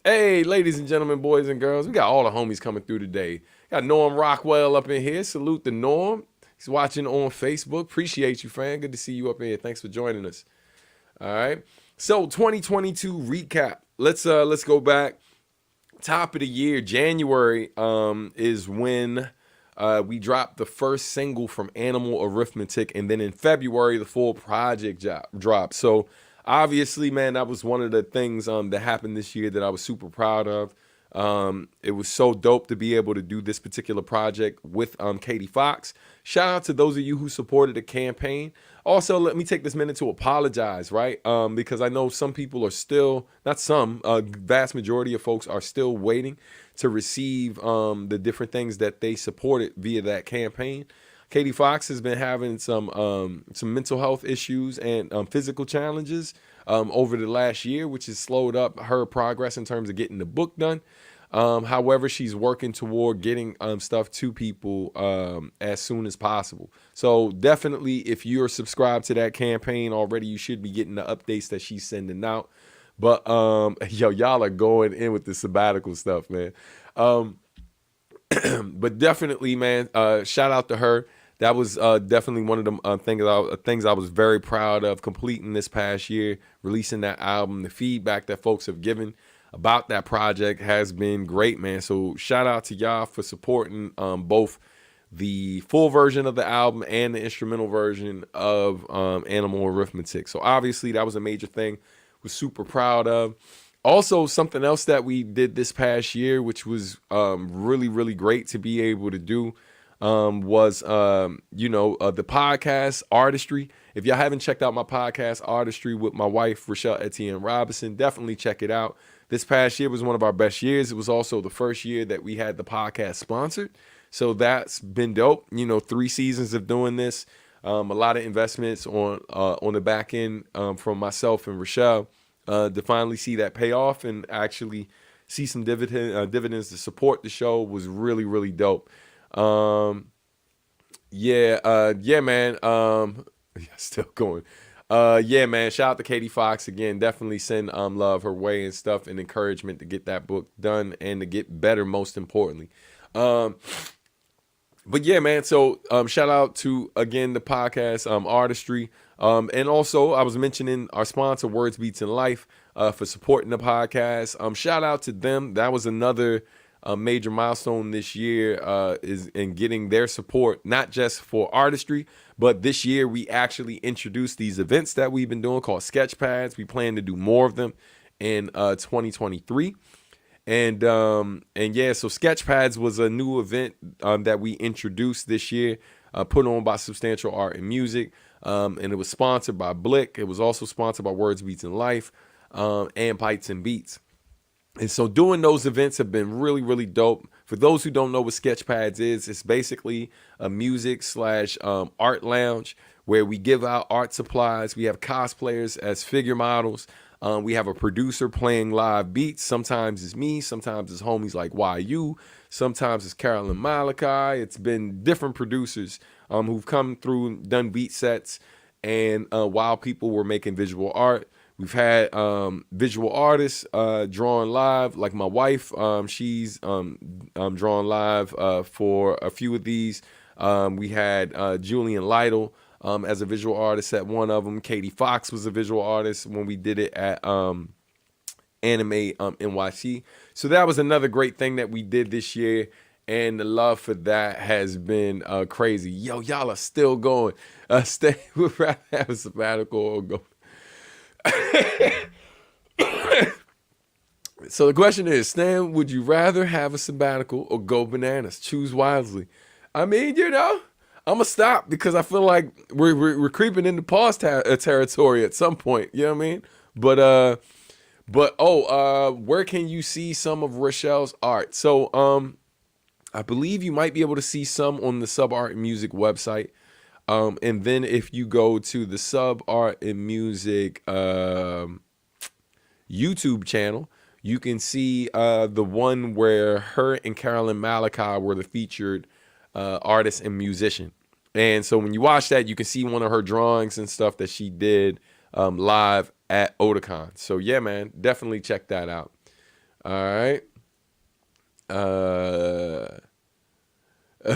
Hey, ladies and gentlemen, boys and girls, we got all the homies coming through today. Got Norm Rockwell up in here. Salute to Norm. He's watching on Facebook. Appreciate you, friend. Good to see you up in here. Thanks for joining us. All right. So 2022 recap. Let's go back. Top of the year, January is when we dropped the first single from Animal Arithmetic, and then in February, the full project dropped. So obviously, man, that was one of the things that happened this year that I was super proud of. It was so dope to be able to do this particular project with Katie Fox. Shout out to those of you who supported the campaign. Also, let me take this minute to apologize, right? Because I know some people are still, not some, vast majority of folks are still waiting to receive the different things that they supported via that campaign. Katie Fox has been having some mental health issues and physical challenges over the last year, which has slowed up her progress in terms of getting the book done. However, she's working toward getting stuff to people as soon as possible. So definitely, if you're subscribed to that campaign already, you should be getting the updates that she's sending out. But yo, y'all are going in with the sabbatical stuff, man. But definitely, man, shout out to her. That was definitely one of the things I was very proud of completing this past year, releasing that album. The feedback that folks have given about that project has been great, man. So shout out to y'all for supporting both the full version of the album and the instrumental version of Animal Arithmetic. So obviously that was a major thing. Was super proud of. Also, something else that we did this past year, which was really, really great to be able to do, was the podcast Artistry. If y'all haven't checked out my podcast Artistry with my wife, Rochelle Etienne Robinson, definitely check it out. This past year was one of our best years. It was also the first year that we had the podcast sponsored. So that's been dope. 3 seasons of doing this. A lot of investments on the back end from myself and Rochelle to finally see that pay off and actually see some dividends to support the show was really, really dope. Yeah, man. Still going. Yeah, man. Shout out to Katie Fox again. Definitely send love her way and stuff and encouragement to get that book done and to get better, most importantly. But yeah, man. So shout out to again the podcast Artistry, and also I was mentioning our sponsor Words Beats in Life for supporting the podcast. Shout out to them. That was another major milestone this year is in getting their support, not just for Artistry, but this year we actually introduced these events that we've been doing called sketch pads. We plan to do more of them in 2023. And yeah, so Sketchpads was a new event that we introduced this year, put on by Substantial Art and Music, and it was sponsored by Blick. It was also sponsored by Words Beats in Life and Bites and Beats. And so doing those events have been really, really dope. For those who don't know what Sketchpads is, it's basically a music / art lounge where we give out art supplies. We have cosplayers as figure models. We have a producer playing live beats. Sometimes it's me. Sometimes it's homies like YU. Sometimes it's Carolyn Malachi. It's been different producers who've come through and done beat sets. And while people were making visual art, we've had visual artists drawing live. Like my wife, she's drawing live for a few of these. We had Julian Lytle as a visual artist at one of them. Katie Fox was a visual artist when we did it at Anime NYC. So that was another great thing that we did this year. And the love for that has been crazy. Yo, y'all are still going. Stay, would rather have a sabbatical or go. So the question is, Stan, would you rather have a sabbatical or go bananas? Choose wisely. I mean, you know, I'm going to stop because I feel like we're creeping into pause territory at some point. You know what I mean? But where can you see some of Rochelle's art? So I believe you might be able to see some on the Sub Art and Music website. And then if you go to the Sub Art and Music YouTube channel, you can see the one where her and Carolyn Malachi were the featured artist and musician. And so when you watch that, you can see one of her drawings and stuff that she did live at Otakon. So yeah, man, definitely check that out. All right.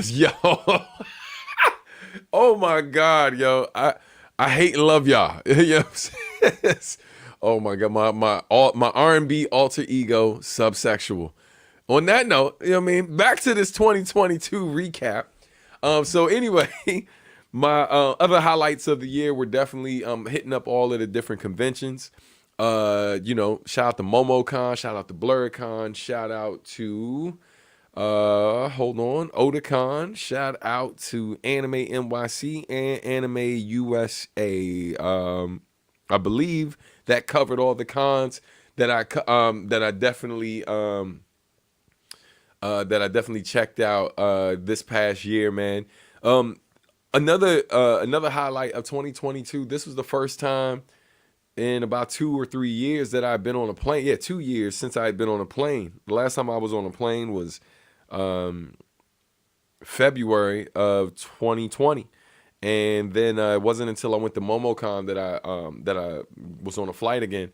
Yo. Oh my God, yo. I hate and love y'all. You know what I'm saying? Oh my God, my R&B alter ego, subsexual. On that note, you know what I mean? Back to this 2022 recap. So anyway, my other highlights of the year were definitely hitting up all of the different conventions. You know, shout out to MomoCon, shout out to BlurCon, shout out to Otakon, shout out to Anime NYC and Anime USA. I believe that covered all the cons that I definitely checked out this past year, man. Another highlight of 2022. This was the first time in about 2 or 3 years that I've been on a plane. Yeah, 2 years since I had been on a plane. The last time I was on a plane was February of 2020. And then it wasn't until I went to MomoCon that I was on a flight again.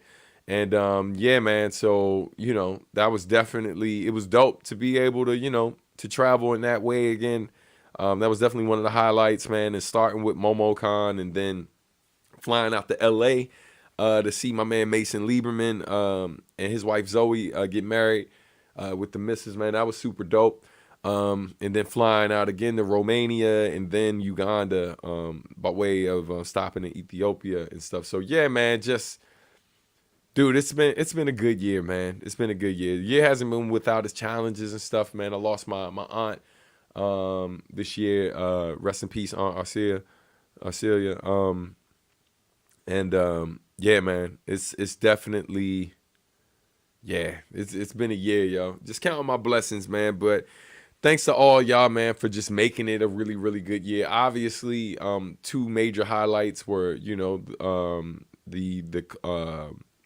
And yeah, man, so, you know, that was definitely, it was dope to be able to, you know, to travel in that way again. That was definitely one of the highlights, man, and starting with MomoCon and then flying out to LA to see my man Mason Lieberman and his wife Zoe get married with the missus, man. That was super dope. And then flying out again to Romania and then Uganda by way of stopping in Ethiopia and stuff. So yeah, man, just dude, it's been a good year, man. It's been a good year. The year hasn't been without its challenges and stuff, man. I lost my aunt this year. Rest in peace, Aunt Arcelia. Yeah, man, it's definitely, yeah, it's been a year, yo. Just counting my blessings, man. But thanks to all y'all, man, for just making it a really, really good year. Obviously, 2 major highlights were, you know,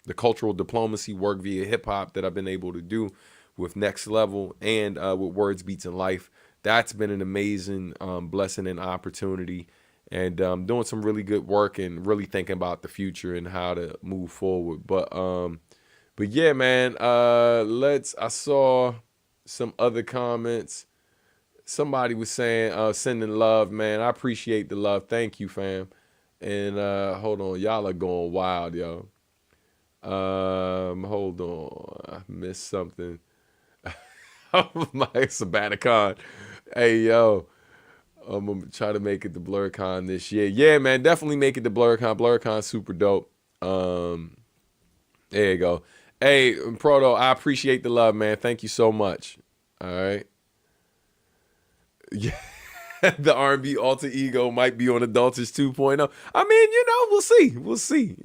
the cultural diplomacy work via hip hop that I've been able to do with Next Level and with Words Beats in Life. That's been an amazing blessing and opportunity. And doing some really good work and really thinking about the future and how to move forward. But yeah, man, I saw some other comments. Somebody was saying, sending love, man. I appreciate the love. Thank you, fam. And hold on, y'all are going wild, yo. Hold on, I missed something. My Sabaticon. Hey, yo, I'm gonna try to make it to BlurCon this year. Yeah, man, definitely make it to BlurCon. BlurCon's super dope. There you go. Hey, Proto, I appreciate the love, man. Thank you so much. All right. Yeah. The R&B alter ego might be on Adultish 2.0. I mean, we'll see. We'll see,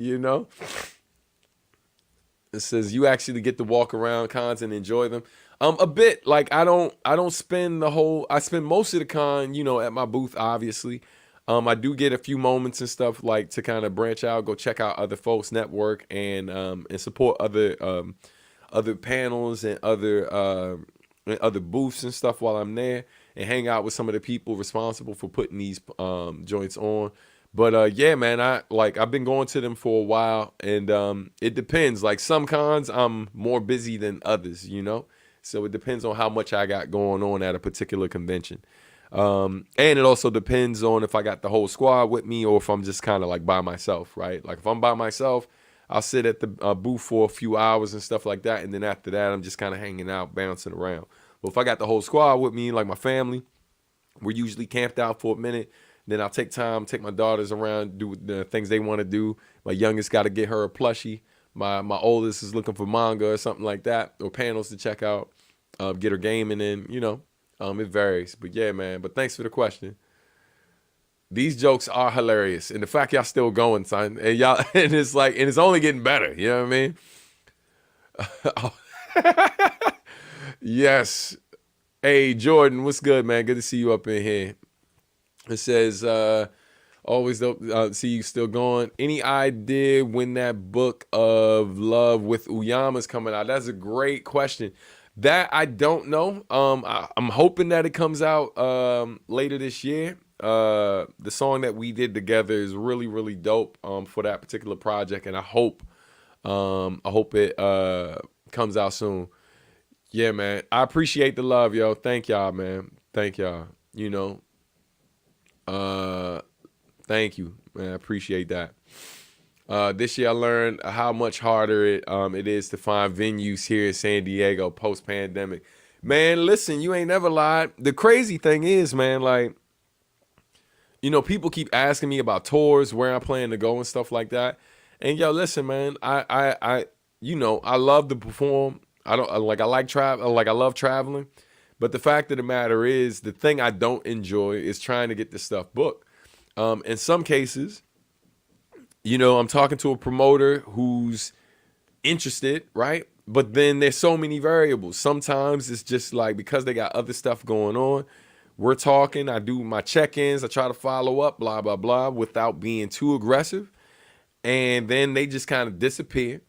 It says you actually get to walk around cons and enjoy them. A bit. Like I don't spend I spend most of the con, at my booth, obviously. I do get a few moments and stuff like to kind of branch out, go check out other folks' network and support other panels and other booths and stuff while I'm there, and hang out with some of the people responsible for putting these joints on. But yeah, man, I've been going to them for a while, and it depends. Like some cons, I'm more busy than others, So it depends on how much I got going on at a particular convention. And it also depends on if I got the whole squad with me or if I'm just kind of like by myself, right? Like if I'm by myself, I'll sit at the booth for a few hours and stuff like that, and then after that, I'm just kind of hanging out, bouncing around. But if I got the whole squad with me, like my family, we're usually camped out for a minute. Then I'll take my daughters around, do the things they want to do. My youngest got to get her a plushie. My oldest is looking for manga or something like that, or panels to check out, get her gaming in, it varies. But yeah, man, but thanks for the question. These jokes are hilarious. And the fact y'all still going, son, and and it's only getting better. You know what I mean? Yes. Hey, Jordan, what's good, man? Good to see you up in here. It says, always dope, see you still going. Any idea when that book of love with Uyama's coming out? That's a great question. That I don't know. I'm hoping that it comes out later this year. The song that we did together is really, really dope for that particular project, and I hope it comes out soon. Yeah, man. I appreciate the love, yo. Thank y'all, man. Thank y'all. Thank you, man. I appreciate that. This year I learned how much harder it is to find venues here in San Diego post-pandemic. Man, listen, you ain't never lied. The crazy thing is, man, like, people keep asking me about tours, where I plan to go and stuff like that. And yo, listen, man, I love to perform. I love traveling. But the fact of the matter is, the thing I don't enjoy is trying to get this stuff booked. In some cases, I'm talking to a promoter who's interested, right? But then there's so many variables. Sometimes it's just like because they got other stuff going on, we're talking, I do my check-ins, I try to follow up, blah, blah, blah, without being too aggressive. And then they just kind of disappear.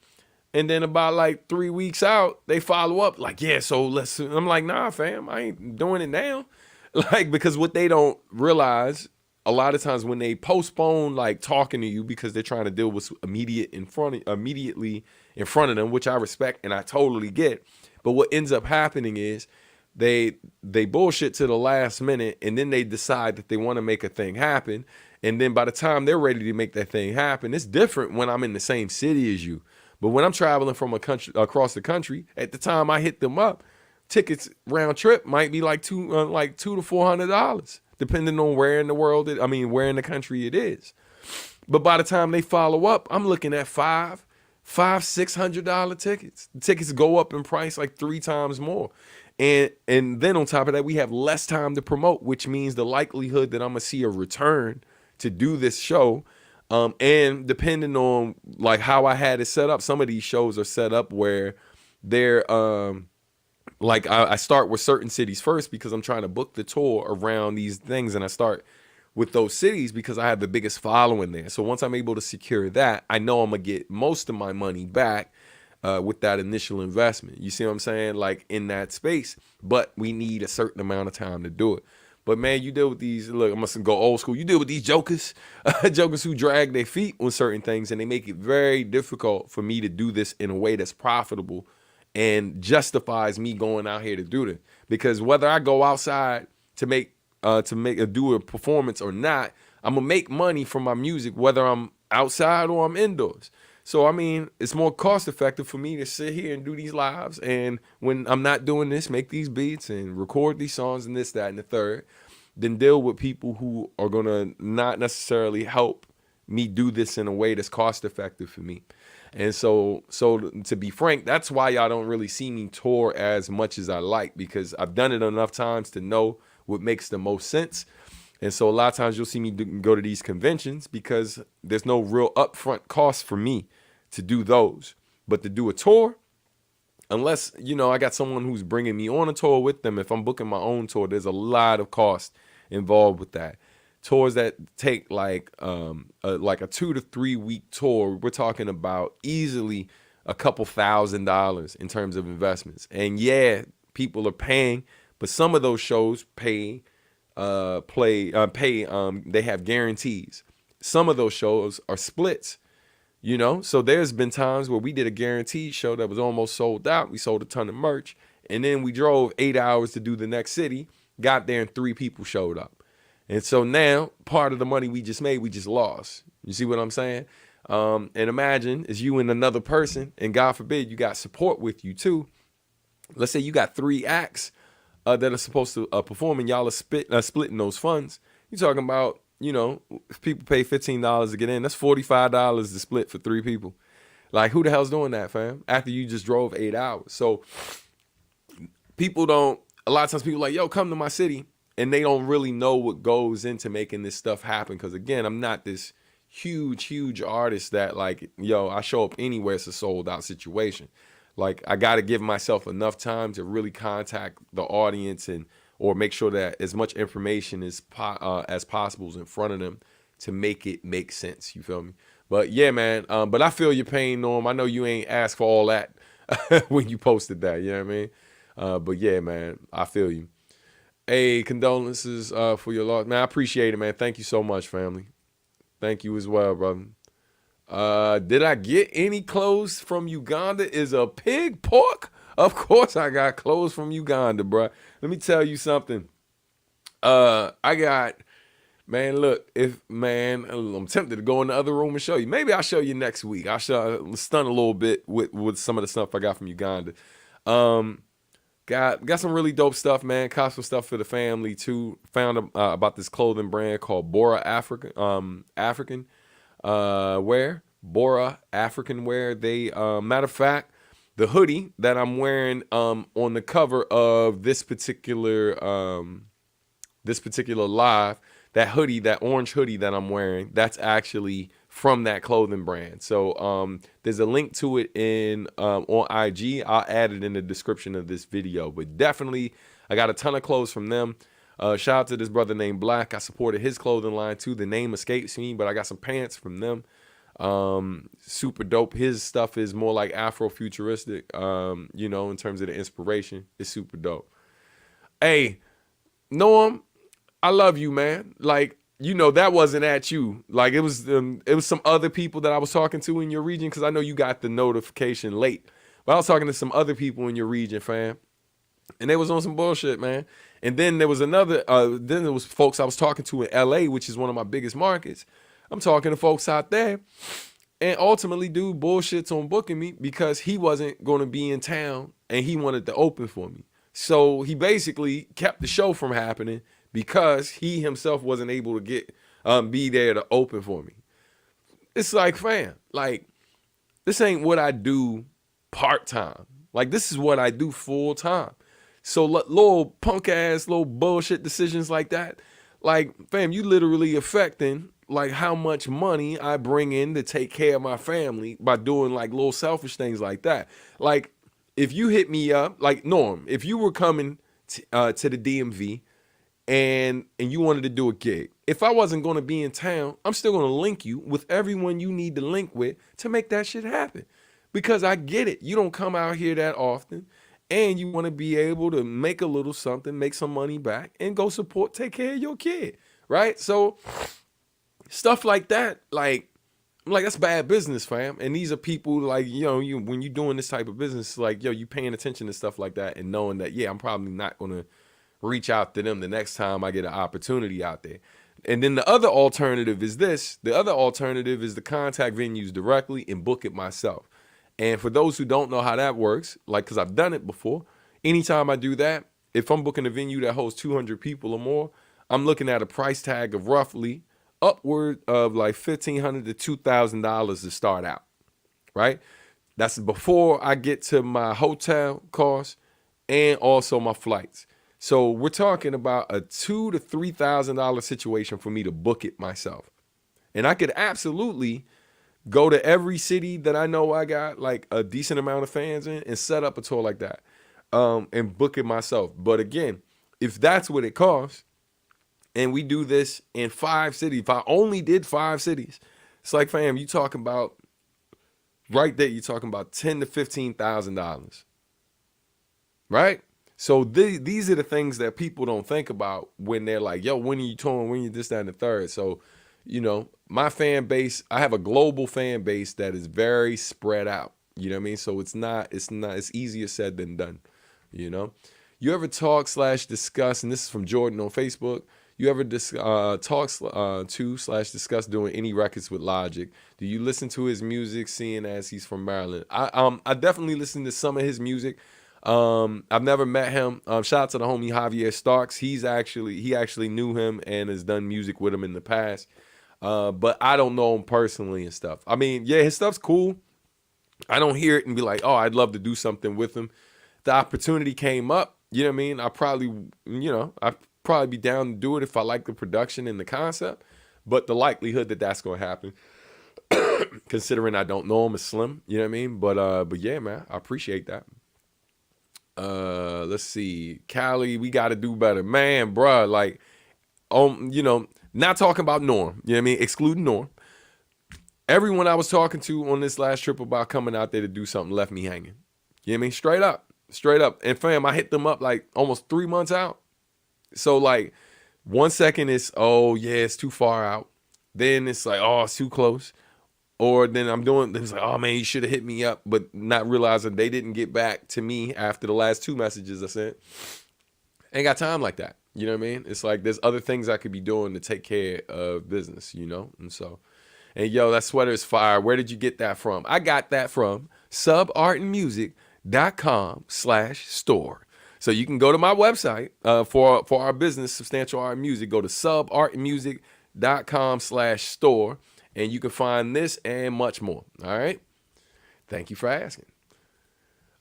And then about like 3 weeks out, they follow up like, yeah, so I'm like, nah, fam, I ain't doing it now. Like, because what they don't realize a lot of times when they postpone like talking to you because they're trying to deal with immediately in front of them, which I respect and I totally get. But what ends up happening is they bullshit to the last minute, and then they decide that they want to make a thing happen. And then by the time they're ready to make that thing happen, it's different when I'm in the same city as you. But when I'm traveling from across the country, at the time I hit them up, tickets round trip might be like $200 to $400, depending on where in the world where in the country it is. But by the time they follow up, I'm looking at $600 tickets. The tickets go up in price like 3 times more. And then on top of that, we have less time to promote, which means the likelihood that I'm gonna see a return to do this show. And depending on like how I had it set up, some of these shows are set up where they're I start with certain cities first because I'm trying to book the tour around these things, and I start with those cities because I have the biggest following there. So once I'm able to secure that, I know I'm gonna get most of my money back with that initial investment. You see what I'm saying? Like in that space, but we need a certain amount of time to do it. But man, you deal with these, look, I'm gonna go old school. You deal with these jokers, jokers who drag their feet on certain things, and they make it very difficult for me to do this in a way that's profitable and justifies me going out here to do this. Because whether I go outside do a performance or not, I'm gonna make money from my music whether I'm outside or I'm indoors. So I mean, it's more cost effective for me to sit here and do these lives, and when I'm not doing this, make these beats and record these songs and this, that, and the third, than deal with people who are gonna not necessarily help me do this in a way that's cost effective for me. And so to be frank, that's why y'all don't really see me tour as much as I like, because I've done it enough times to know what makes the most sense. And so a lot of times you'll see me go to these conventions because there's no real upfront cost for me to do those. But to do a tour, unless, you know, I got someone who's bringing me on a tour with them, if I'm booking my own tour, there's a lot of cost involved with that. Tours that take like a 2 to 3 week tour, we're talking about easily a couple $1,000s in terms of investments. And yeah, people are paying, but some of those shows they have guarantees. Some of those shows are splits, you know? So there's been times where we did a guaranteed show that was almost sold out. We sold a ton of merch, and then we drove 8 hours to do the next city, got there and 3 people showed up. And so now part of the money we just made, we just lost. You see what I'm saying? And imagine it's you and another person, and God forbid you got support with you too. Let's say you got 3 acts that are supposed to perform, and y'all are splitting those funds. You're talking about, you know, if people pay $15 to get in, that's $45 to split for 3 people. Like, who the hell's doing that, fam? After you just drove 8 hours. So a lot of times people are like, yo, come to my city. And they don't really know what goes into making this stuff happen. Because, again, I'm not this huge artist that, like, yo, I show up anywhere, it's a sold out situation. Like, I got to give myself enough time to really contact the audience or make sure that as much information as possible is in front of them to make it make sense. You feel me? But, yeah, man. But I feel your pain, Norm. I know you ain't asked for all that when you posted that. You know what I mean? But, yeah, man, I feel you. Hey, condolences for your loss. Man, I appreciate it, man. Thank you so much, family. Thank you as well, brother. Did I get any clothes from Uganda? Is a pig pork? Of course I got clothes from Uganda, bro. Let me tell you something. I got, man, look, I'm tempted to go in the other room and show you. Maybe I'll show you next week. I'll stun a little bit with some of the stuff I got from Uganda. Got some really dope stuff, man. Custom stuff for the family too. Found about this clothing brand called Bora African Wear. Bora African Wear. They matter of fact, the hoodie that I'm wearing on the cover of this particular live, that orange hoodie that I'm wearing, that's actually from that clothing brand. So there's a link to it on IG. I'll add it in the description of this video. But definitely, I got a ton of clothes from them. Shout out to this brother named Black. I supported his clothing line too. The name escapes me, but I got some pants from them. Super dope. His stuff is more like Afro-futuristic, you know, in terms of the inspiration. It's super dope. Hey, Norm, I love you, man. Like, you know, that wasn't at you. Like, it was some other people that I was talking to in your region, because I know you got the notification late. But I was talking to some other people in your region, fam. And they was on some bullshit, man. And then there was then there was folks I was talking to in LA, which is one of my biggest markets. I'm talking to folks out there. And ultimately, dude bullshits on booking me because he wasn't going to be in town and he wanted to open for me. So he basically kept the show from happening because he himself wasn't able to be there to open for me. It's like, fam, like, this ain't what I do part-time. Like, this is what I do full-time. So little punk-ass, little bullshit decisions like that, like, fam, you literally affecting, like, how much money I bring in to take care of my family by doing, like, little selfish things like that. Like, if you hit me up, like, Norm, if you were coming to the DMV, and you wanted to do a gig, if I wasn't going to be in town, I'm still going to link you with everyone you need to link with to make that shit happen. Because I get it. You don't come out here that often, and you want to be able to make a little something, make some money back, and go take care of your kid, right? So stuff like that, like that's bad business, fam. And these are people, like, you know, when you're doing this type of business, like, yo, you paying attention to stuff like that and knowing that, yeah, I'm probably not going to reach out to them the next time I get an opportunity out there. And then the other alternative is this. The other alternative is to contact venues directly and book it myself. And for those who don't know how that works, like, because I've done it before, anytime I do that, if I'm booking a venue that holds 200 people or more, I'm looking at a price tag of roughly upward of like $1,500 to $2,000 to start out, right? That's before I get to my hotel costs and also my flights. So we're talking about a $2,000 to $3,000 situation for me to book it myself. And I could absolutely go to every city that I know I got like a decent amount of fans in and set up a tour like that, and book it myself. But again, if that's what it costs, and we do this in 5 cities, if I only did 5 cities, it's like, fam, you talking about right there, you're talking about $10,000 to $15,000, right? So these are the things that people don't think about when they're like, yo, when are you touring? When are you this, that, and the third? So, you know, my fan base, I have a global fan base that is very spread out. You know what I mean? So it's easier said than done, you know? You ever talk/discuss, and this is from Jordan on Facebook, you ever talk/discuss doing any records with Logic? Do you listen to his music, seeing as he's from Maryland? I definitely listen to some of his music. I've never met him. Shout out to the homie Javier Starks. He actually knew him and has done music with him in the past. But I don't know him personally and stuff. I mean, yeah, his stuff's cool. I don't hear it and be like, oh, I'd love to do something with him. The opportunity came up, you know what I mean? I'd probably be down to do it if I like the production and the concept. But the likelihood that that's going to happen, considering I don't know him, is slim, you know what I mean? But yeah, man, I appreciate that. Let's see. Cali, we got to do better. Man, bruh, like, you know, not talking about Norm, you know what I mean? Excluding Norm. Everyone I was talking to on this last trip about coming out there to do something left me hanging. You know what I mean? Straight up. And fam, I hit them up like almost 3 months out. So like 1 second it's, oh yeah, it's too far out. Then it's like, oh, it's too close. Or then it's like, oh man, you should have hit me up, but not realizing they didn't get back to me after the last 2 messages I sent. Ain't got time like that. You know what I mean? It's like there's other things I could be doing to take care of business, you know? And yo, that sweater is fire. Where did you get that from? I got that from subartandmusic.com/store. So you can go to my website for our business, Substantial Art Music. Go to subartandmusic.com/store. And you can find this and much more. All right. Thank you for asking.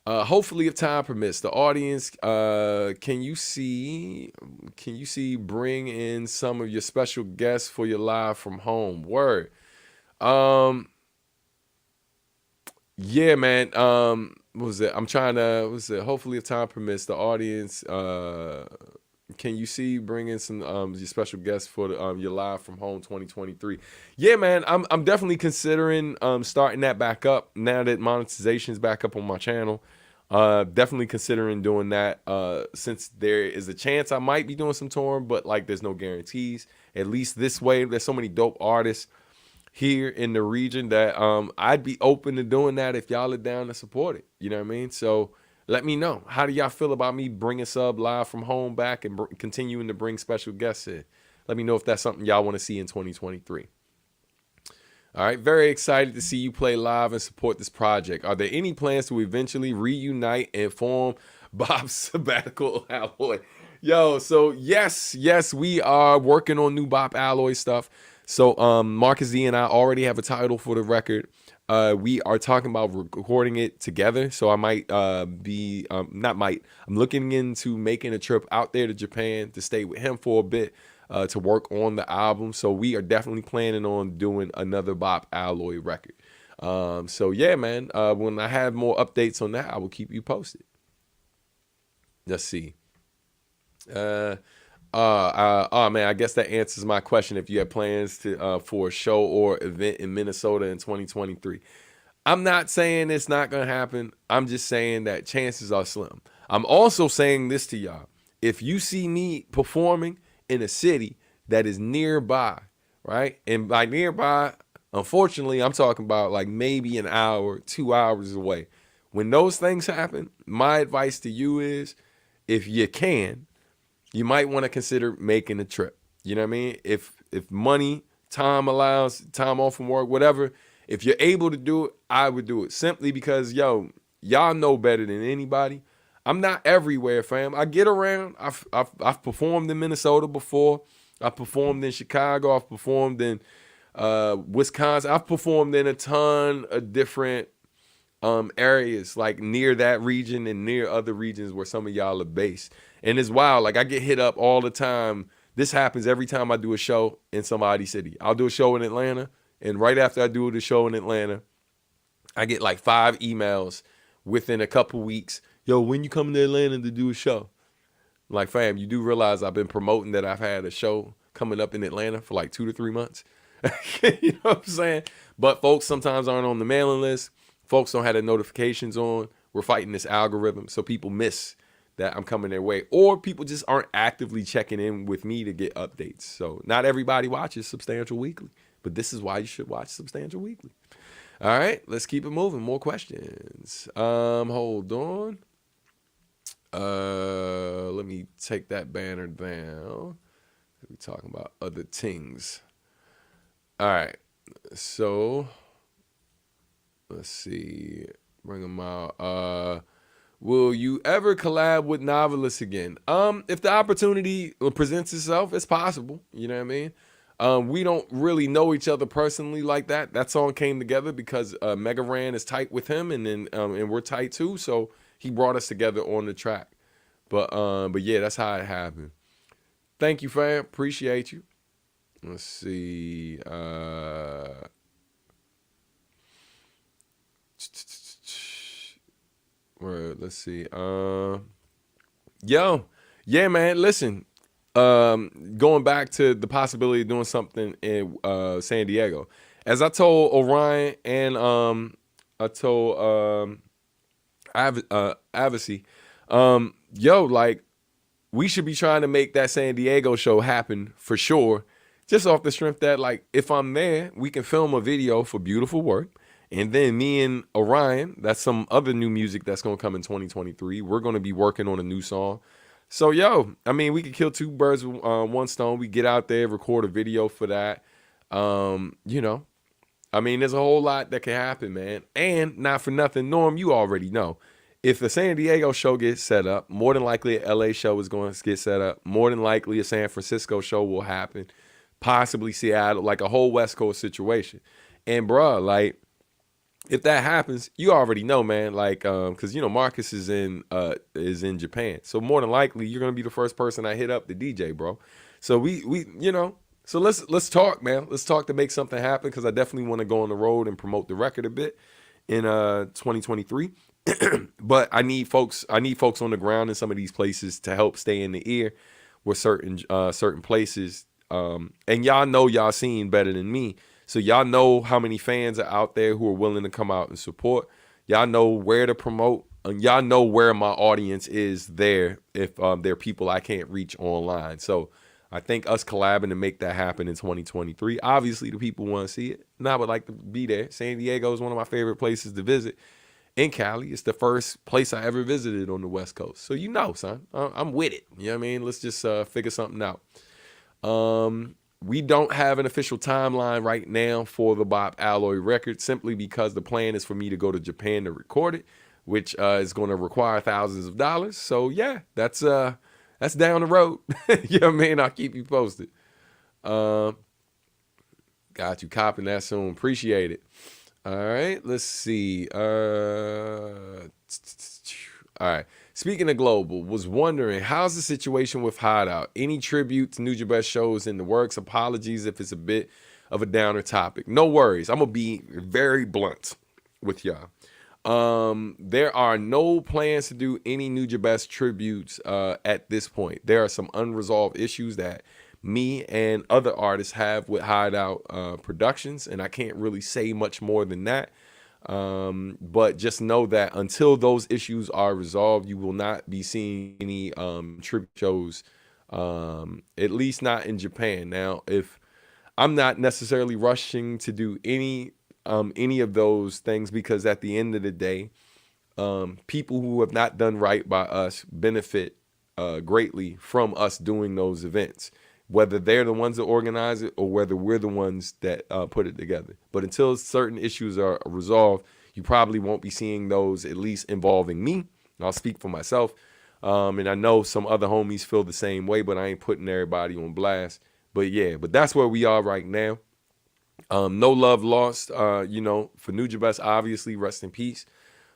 Hopefully, if time permits, the audience, can you see bring in some of your special guests for your live from home? Word. Yeah, man. What was it? Hopefully, if time permits, the audience, can you see bringing some your special guests for your live from home 2023? Yeah, man, I'm definitely considering starting that back up now that monetization is back up on my channel. Definitely considering doing that since there is a chance I might be doing some touring, but like there's no guarantees. At least this way, there's so many dope artists here in the region that I'd be open to doing that if y'all are down to support it. You know what I mean? So let me know. How do y'all feel about me bringing Sub live from home back and continuing to bring special guests in? Let me know if that's something y'all want to see in 2023. All right. Very excited to see you play live and support this project. Are there any plans to eventually reunite and form Bob's Sabbatical Alloy? Yo, so yes, we are working on new Bop Alloy stuff. So Marcus D and I already have a title for the record. We are talking about recording it together. So I might I'm looking into making a trip out there to Japan to stay with him for a bit to work on the album. So we are definitely planning on doing another Bop Alloy record. So yeah, man, when I have more updates on that, I will keep you posted. Let's see. Man, I guess that answers my question. If you have plans to for a show or event in Minnesota in 2023, I'm not saying it's not gonna happen. I'm just saying that chances are slim. I'm also saying this to y'all: if you see me performing in a city that is nearby, right, and by nearby, unfortunately, I'm talking about like maybe an hour, 2 hours away. When those things happen, my advice to you is, if you can, you might want to consider making a trip. You know what I mean? If money, time allows, time off from work, whatever, if you're able to do it, I would do it. Simply because, yo, y'all know better than anybody. I'm not everywhere, fam. I get around. I've performed in Minnesota before. I've performed in Chicago. I've performed in Wisconsin. I've performed in a ton of different areas, like near that region and near other regions where some of y'all are based. And it's wild. Like, I get hit up all the time. This happens every time I do a show in somebody's city. I'll do a show in Atlanta, and right after I do the show in Atlanta, I get like 5 emails within a couple weeks. Yo, when you coming to Atlanta to do a show? Like, fam, you do realize I've been promoting that I've had a show coming up in Atlanta for like 2 to 3 months. You know what I'm saying? But folks sometimes aren't on the mailing list. Folks don't have the notifications on. We're fighting this algorithm, so people miss that I'm coming their way. Or people just aren't actively checking in with me to get updates. So not everybody watches Substantial Weekly, but this is why you should watch Substantial Weekly. All right, let's keep it moving. More questions. Hold on. Let me take that banner down. We're talking about other things. All right, so let's see. Bring them out. Will you ever collab with novelists again? If the opportunity presents itself, it's possible. You know what I mean? We don't really know each other personally like that. That song came together because Megaran is tight with him, and then and we're tight too. So he brought us together on the track. But yeah, that's how it happened. Thank you, fam. Appreciate you. Let's see. Let's see. Yo, yeah, man. Listen, going back to the possibility of doing something in San Diego, as I told Orion and I told Avicii, yo, like, we should be trying to make that San Diego show happen for sure. Just off the strength that, like, if I'm there, we can film a video for Beautiful Work. And then me and Orion, that's some other new music that's going to come in 2023. We're going to be working on a new song. So, yo, I mean, we could kill 2 birds with one stone. We get out there, record a video for that. You know, I mean, there's a whole lot that can happen, man. And not for nothing, Norm, you already know. If the San Diego show gets set up, more than likely a LA show is going to get set up. More than likely a San Francisco show will happen. Possibly Seattle, like a whole West Coast situation. And, bruh, like, if that happens, you already know, man. Like, because you know Marcus is in Japan, so more than likely you're gonna be the first person I hit up to DJ, bro. So we you know, so let's talk, man. Let's talk to make something happen, because I definitely want to go on the road and promote the record a bit in 2023. But I need folks on the ground in some of these places to help stay in the ear with certain places. And y'all know y'all seeing better than me. So y'all know how many fans are out there who are willing to come out and support. Y'all know where to promote. And y'all know where my audience is there if there are people I can't reach online. So I think us collabing to make that happen in 2023. Obviously, the people want to see it, and I would like to be there. San Diego is one of my favorite places to visit. In Cali, it's the first place I ever visited on the West Coast. So you know, son, I'm with it. You know what I mean? Let's just figure something out. We don't have an official timeline right now for the Bop Alloy record, simply because the plan is for me to go to Japan to record it, which is going to require thousands of dollars. So yeah, that's down the road. You know what I mean? I'll keep you posted. Got you copping that soon. Appreciate it. All right, let's see. All right. Speaking of global, was wondering, how's the situation with Hideout? Any tribute to Nugent Best shows in the works? Apologies if it's a bit of a downer topic. No worries. I'm going to be very blunt with y'all. There are no plans to do any Nugent Best tributes at this point. There are some unresolved issues that me and other artists have with Hideout Productions, and I can't really say much more than that. But just know that until those issues are resolved, you will not be seeing any tribute shows, at least not in Japan. Now, if I'm not necessarily rushing to do any of those things, because at the end of the day, people who have not done right by us benefit greatly from us doing those events, whether they're the ones that organize it or whether we're the ones that put it together. But until certain issues are resolved, you probably won't be seeing those, at least involving me. I'll speak for myself. And I know some other homies feel the same way, but I ain't putting everybody on blast. But yeah, but that's where we are right now. No love lost, you know, for Nujabes, obviously, rest in peace.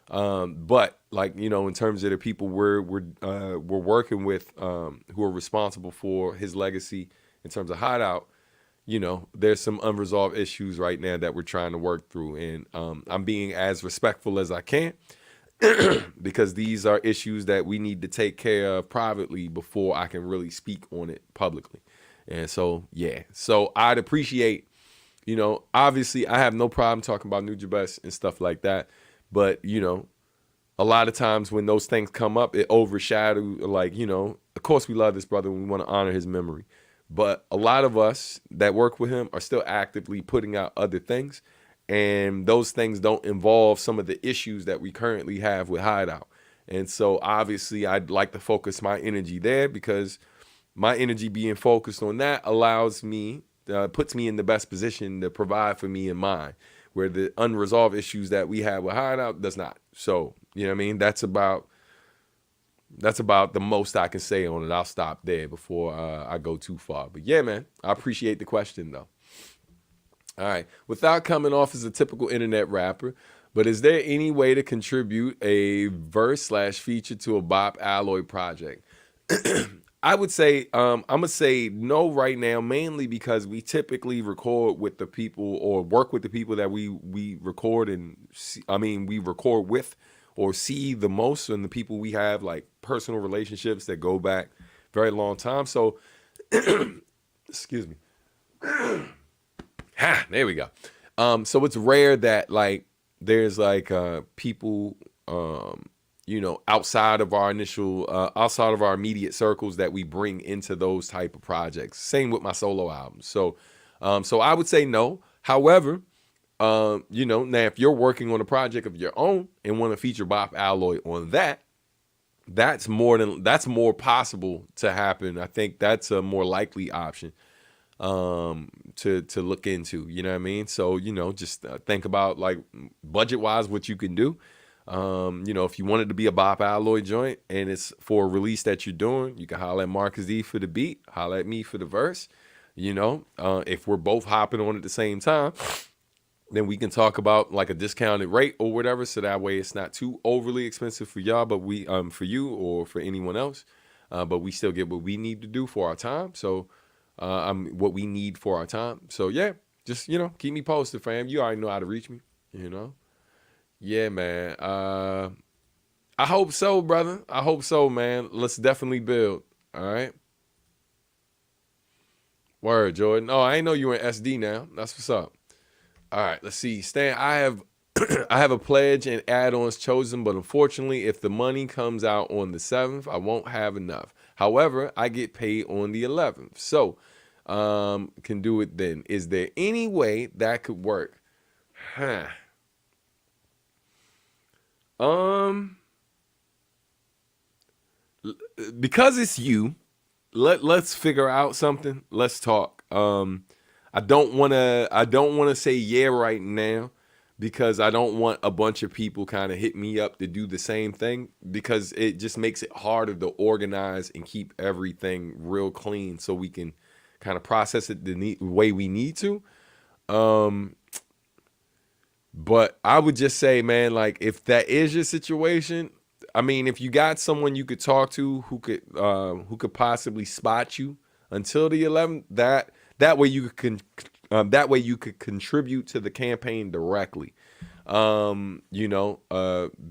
But like, you know, in terms of the people we're working with, who are responsible for his legacy in terms of Hideout, you know, there's some unresolved issues right now that we're trying to work through. And I'm being as respectful as I can because these are issues that we need to take care of privately before I can really speak on it publicly. And so, yeah, so I'd appreciate, you know, obviously I have no problem talking about Nujabes and stuff like that. But, you know, a lot of times when those things come up, it overshadows, like, you know, of course we love this brother and we want to honor his memory. But a lot of us that work with him are still actively putting out other things. And those things don't involve some of the issues that we currently have with Hideout. And so obviously I'd like to focus my energy there because my energy being focused on that allows me, puts me in the best position to provide for me and mine, where the unresolved issues that we have with Hideout does not. So, you know what I mean? That's about the most I can say on it. I'll stop there before I go too far. But yeah, man, I appreciate the question though. All right. Without coming off as a typical internet rapper, but is there any way to contribute a verse/feature to a Bop Alloy project? I would say, I'm going to say no right now, mainly because we typically record with the people or work with the people that we record and see, we record with or see the most, and the people we have like personal relationships that go back very long time. So, excuse me. There we go. So it's rare that like there's like people, you know, outside of our immediate circles that we bring into those type of projects. Same with my solo albums. So I would say no. However, you know, now if you're working on a project of your own and want to feature Bop Alloy on that, that's more possible to happen. I think that's a more likely option to look into, you know what I mean? So, you know, just think about like budget wise what you can do. You know, if you want it to be a Bop Alloy joint and it's for a release that you're doing, you can holler at Marcus D for the beat, holler at me for the verse. You know, if we're both hopping on at the same time, then we can talk about like a discounted rate or whatever, so that way it's not too overly expensive for y'all, but we for you or for anyone else, but we still get what we need to do for our time. So what we need for our time. So yeah, just, you know, keep me posted, fam. You already know how to reach me, you know. Yeah, man. I hope so, brother. I hope so, man. Let's definitely build. All right. Word, Jordan. Oh, I ain't know you were in SD now. That's what's up. All right, let's see. Stan, I have I have a pledge and add-ons chosen, but unfortunately, if the money comes out on the 7th, I won't have enough. However, I get paid on the 11th. So, can do it then. Is there any way that could work? Because it's you, let's figure out something. Let's talk. I don't want to say yeah right now because I don't want a bunch of people kind of hit me up to do the same thing, because it just makes it harder to organize and keep everything real clean so we can kind of process it the way we need to. But I would just say, man, like if that is your situation, I mean, if you got someone you could talk to who could possibly spot you until the 11th, that way you could contribute to the campaign directly. You know,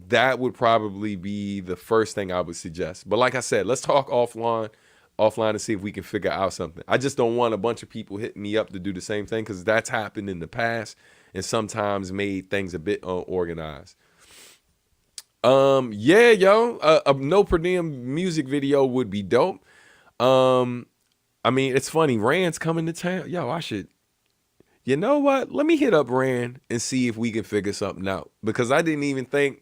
that would probably be the first thing I would suggest. But like I said, let's talk offline to see if we can figure out something. I just don't want a bunch of people hitting me up to do the same thing, because that's happened in the past and sometimes made things a bit unorganized. Yeah, yo, a no per diem music video would be dope. I mean, it's funny. Rand's coming to town. Yo, you know what? Let me hit up Rand and see if we can figure something out, because I didn't even think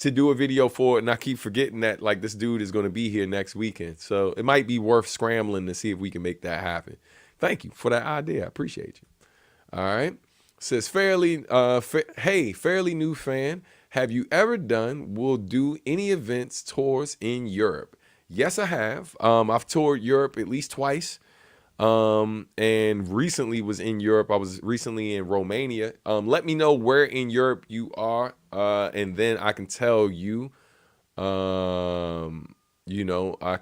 to do a video for it, and I keep forgetting that like this dude is going to be here next weekend. So it might be worth scrambling to see if we can make that happen. Thank you for that idea. I appreciate you. All right. Says fairly new fan. Have you ever done, will do any events, tours in Europe? Yes, I have. I've toured Europe at least twice. And recently was in Europe. I was recently in Romania. Let me know where in Europe you are. And then I can tell you, I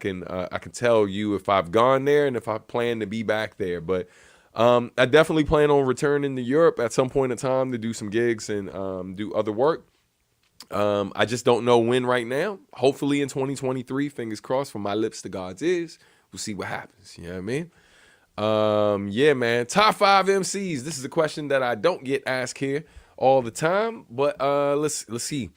can tell you if I've gone there and if I plan to be back there. But I definitely plan on returning to Europe at some point in time to do some gigs and do other work. I just don't know when right now. Hopefully in 2023, fingers crossed, from my lips to God's ears. We'll see what happens. You know what I mean? Yeah, man. Top 5 MCs. This is a question that I don't get asked here all the time, but let's see.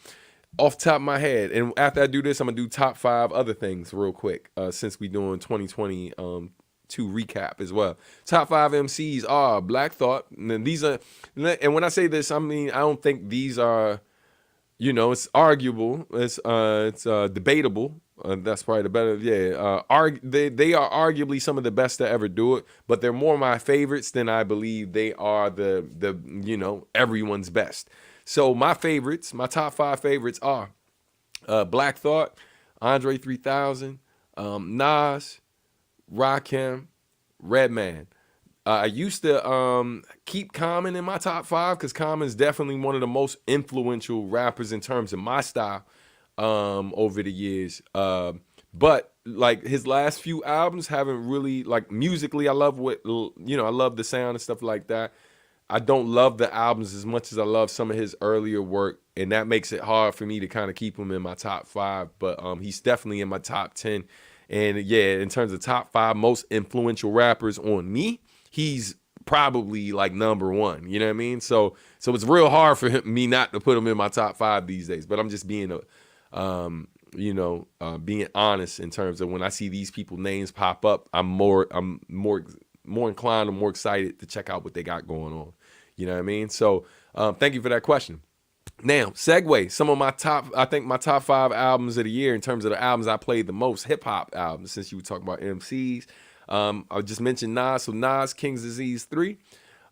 Off the top of my head, and after I do this, I'm gonna do top 5 other things real quick. Since we doing 2020 to recap as well. Top 5 MCs are Black Thought. And these are, and when I say this, I mean I don't think these are, it's arguable. It's debatable. That's probably the better. Yeah. They are arguably some of the best to ever do it, but they're more my favorites than I believe they are the everyone's best. So my favorites, my top 5 favorites are Black Thought, Andre 3000, Nas, Rakim, Redman. I used to keep Common in my top 5 because Common's definitely one of the most influential rappers in terms of my style over the years. But like his last few albums haven't really, like, musically, I love I love the sound and stuff like that. I don't love the albums as much as I love some of his earlier work, and that makes it hard for me to kind of keep him in my top 5. But he's definitely in my top 10. And yeah, in terms of top 5 most influential rappers on me, he's probably like number 1. You know what I mean? So it's real hard for me not to put him in my top 5 these days. But I'm just being being honest in terms of when I see these people names pop up, I'm more inclined or more excited to check out what they got going on. You know what I mean? So thank you for that question. Now, segue, some of my top 5 albums of the year in terms of the albums I played the most, hip-hop albums, since you were talking about MCs. I just mentioned Nas, so Nas, King's Disease 3.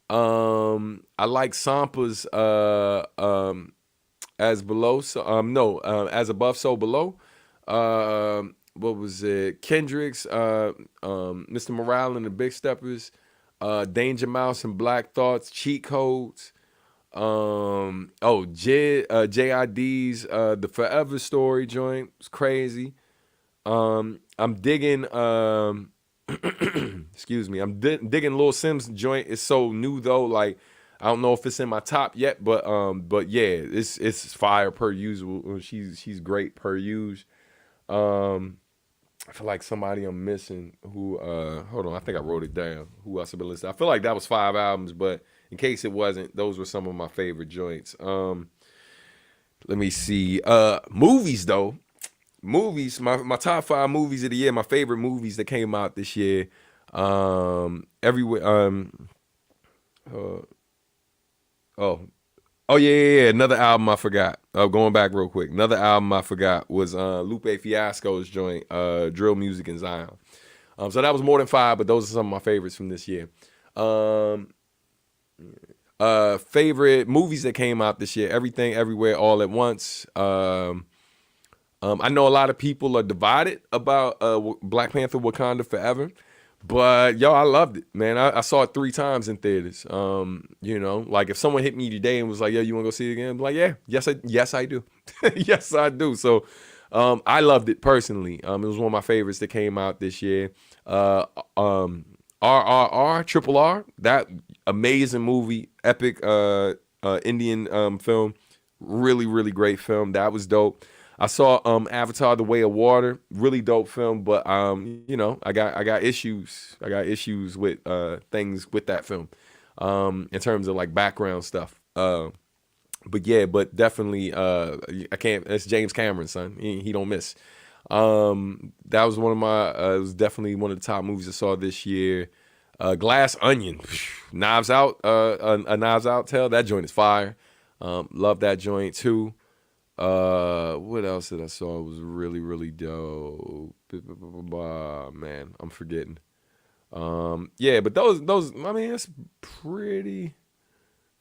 I like Sampa's As Below, As Above, So Below. What was it? Kendrick's Mr. Morale and the Big Steppers, Danger Mouse and Black Thoughts, Cheat Codes. JID's The Forever Story joint was crazy. I'm digging excuse me, I'm digging Lil Sim's joint. It's so new though, like I don't know if it's in my top yet, but yeah, it's fire per usual. She's great per usual. I feel like somebody I'm missing who hold on, I think I wrote it down. Who else have been listening? I feel like that was 5 albums, but in case it wasn't, those were some of my favorite joints. Let me see. Movies though. Movies, my top 5 movies of the year, my favorite movies that came out this year. Another album I forgot. Going back real quick. Another album I forgot was Lupe Fiasco's joint, Drill Music in Zion. So that was more than 5, but those are some of my favorites from this year. Favorite movies that came out this year, Everything Everywhere All at Once. I know a lot of people are divided about Black Panther Wakanda Forever, but yo, I loved it, man. I saw it 3 times in theaters. Like if someone hit me today and was like, "Yo, you want to go see it again?" I'm like, "Yeah, yes, I do, yes, I do." So, I loved it personally. It was one of my favorites that came out this year. Triple R, that amazing movie, epic Indian film, really, really great film. That was dope. I saw Avatar: The Way of Water, really dope film, but I got issues. I got issues with things with that film, in terms of like background stuff. But definitely I can't. It's James Cameron, son. He don't miss. That was one of my. It was definitely one of the top movies I saw this year. Glass Onion, Knives Out, a Knives Out tale. That joint is fire. Love that joint too. What else did I saw was really, really dope? Man, I'm forgetting. Yeah, but those, I mean, it's pretty.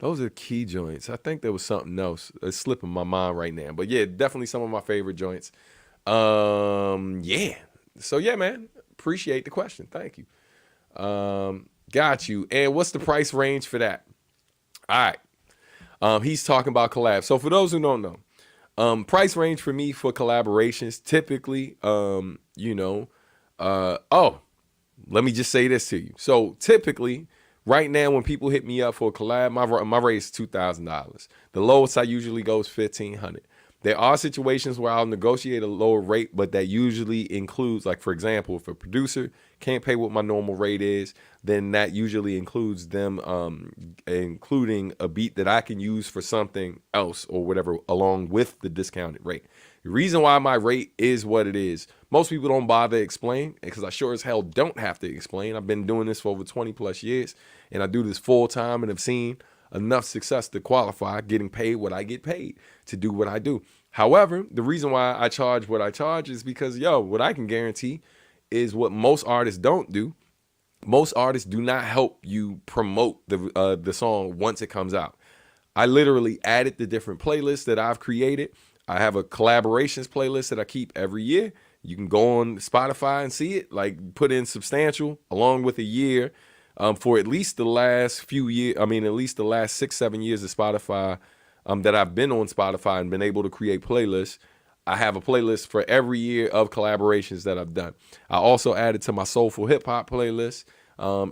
Those are key joints. I think there was something else. It's slipping my mind right now. But yeah, definitely some of my favorite joints. Yeah. So yeah, man. Appreciate the question. Thank you. Got you. And what's the price range for that? All right. He's talking about collabs. So for those who don't know, price range for me for collaborations, typically, let me just say this to you. So typically, right now, when people hit me up for a collab, my rate is $2,000. The lowest I usually go is $1,500. There are situations where I'll negotiate a lower rate, but that usually includes, like, for example, if a producer can't pay what my normal rate is, then that usually includes them including a beat that I can use for something else or whatever along with the discounted rate. The reason why my rate is what it is, most people don't bother explain, because I sure as hell don't have to explain. I've been doing this for over 20 plus years, and I do this full time and have seen enough success to qualify getting paid what I get paid to do what I do. However, the reason why I charge what I charge is because, what I can guarantee is what most artists don't do. Most artists do not help you promote the song once it comes out. I literally added the different playlists that I've created. I have a collaborations playlist that I keep every year. You can go on Spotify and see it. Like, put in Substantial along with a year for at least the last few years. I mean, at least the last 6-7 years of Spotify that I've been on Spotify and been able to create playlists. I have a playlist for every year of collaborations that I've done. I also added to my soulful hip hop playlist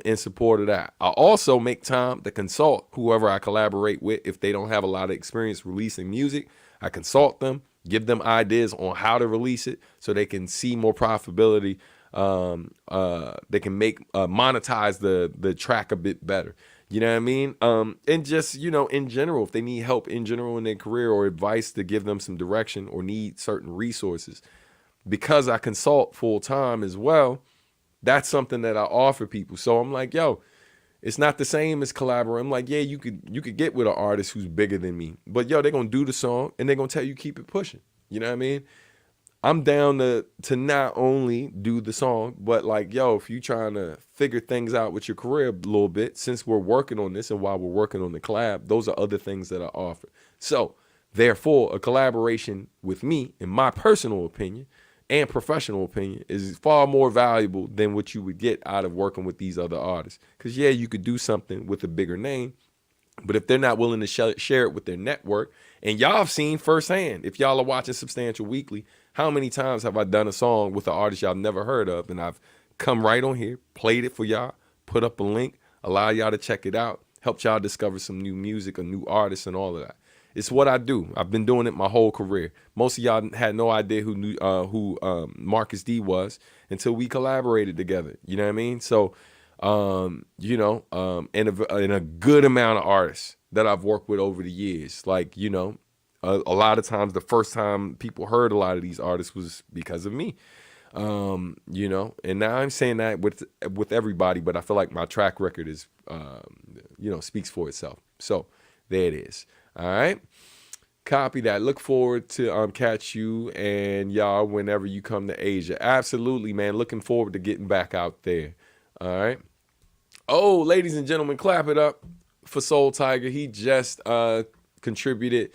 in support of that. I also make time to consult whoever I collaborate with. If they don't have a lot of experience releasing music, I consult them, give them ideas on how to release it so they can see more profitability. They can monetize the track a bit better. You know what I mean? And just, in general, if they need help in general in their career or advice to give them some direction or need certain resources, because I consult full time as well, that's something that I offer people. So I'm like, it's not the same as collaborating. I'm like, yeah, you could get with an artist who's bigger than me, but they're going to do the song and they're going to tell you keep it pushing. You know what I mean? I'm down to not only do the song, but like, if you trying to figure things out with your career a little bit, since we're working on this and while we're working on the collab, those are other things that I offer. So therefore, a collaboration with me, in my personal opinion and professional opinion, is far more valuable than what you would get out of working with these other artists. Because you could do something with a bigger name, but if they're not willing to share it with their network, and y'all have seen firsthand, if y'all are watching Substantial Weekly, how many times have I done a song with an artist y'all never heard of, and I've come right on here, played it for y'all, put up a link, allow y'all to check it out, helped y'all discover some new music, a new artist, and all of that. It's what I do. I've been doing it my whole career. Most of y'all had no idea who Marcus D was until we collaborated together. You know what I mean? So, and a good amount of artists that I've worked with over the years. Like, a lot of times the first time people heard a lot of these artists was because of me. And now I'm saying that with everybody, but I feel like my track record is, speaks for itself. So there it is. All right. Copy that. Look forward to catch you and y'all whenever you come to Asia. Absolutely, man. Looking forward to getting back out there. All right. Oh, ladies and gentlemen, clap it up for Soul Tiger. He just contributed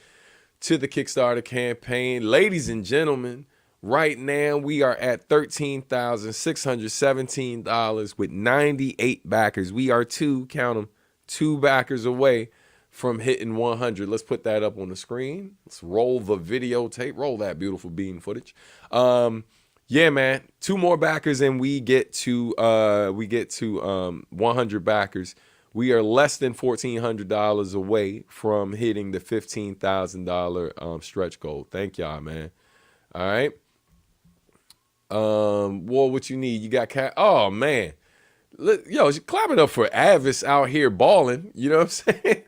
to the Kickstarter campaign. Ladies and gentlemen, right now we are at $13,617 with 98 backers. We are two backers away from hitting 100. Let's put that up on the screen. Let's roll the videotape. Roll that beautiful bean footage. Yeah, man. 2 more backers and we get to 100 backers. We are less than $1,400 away from hitting the $15,000 stretch goal. Thank y'all, man. All right. What you need? You got oh man. Clap it up for Avis out here balling. You know what I'm saying?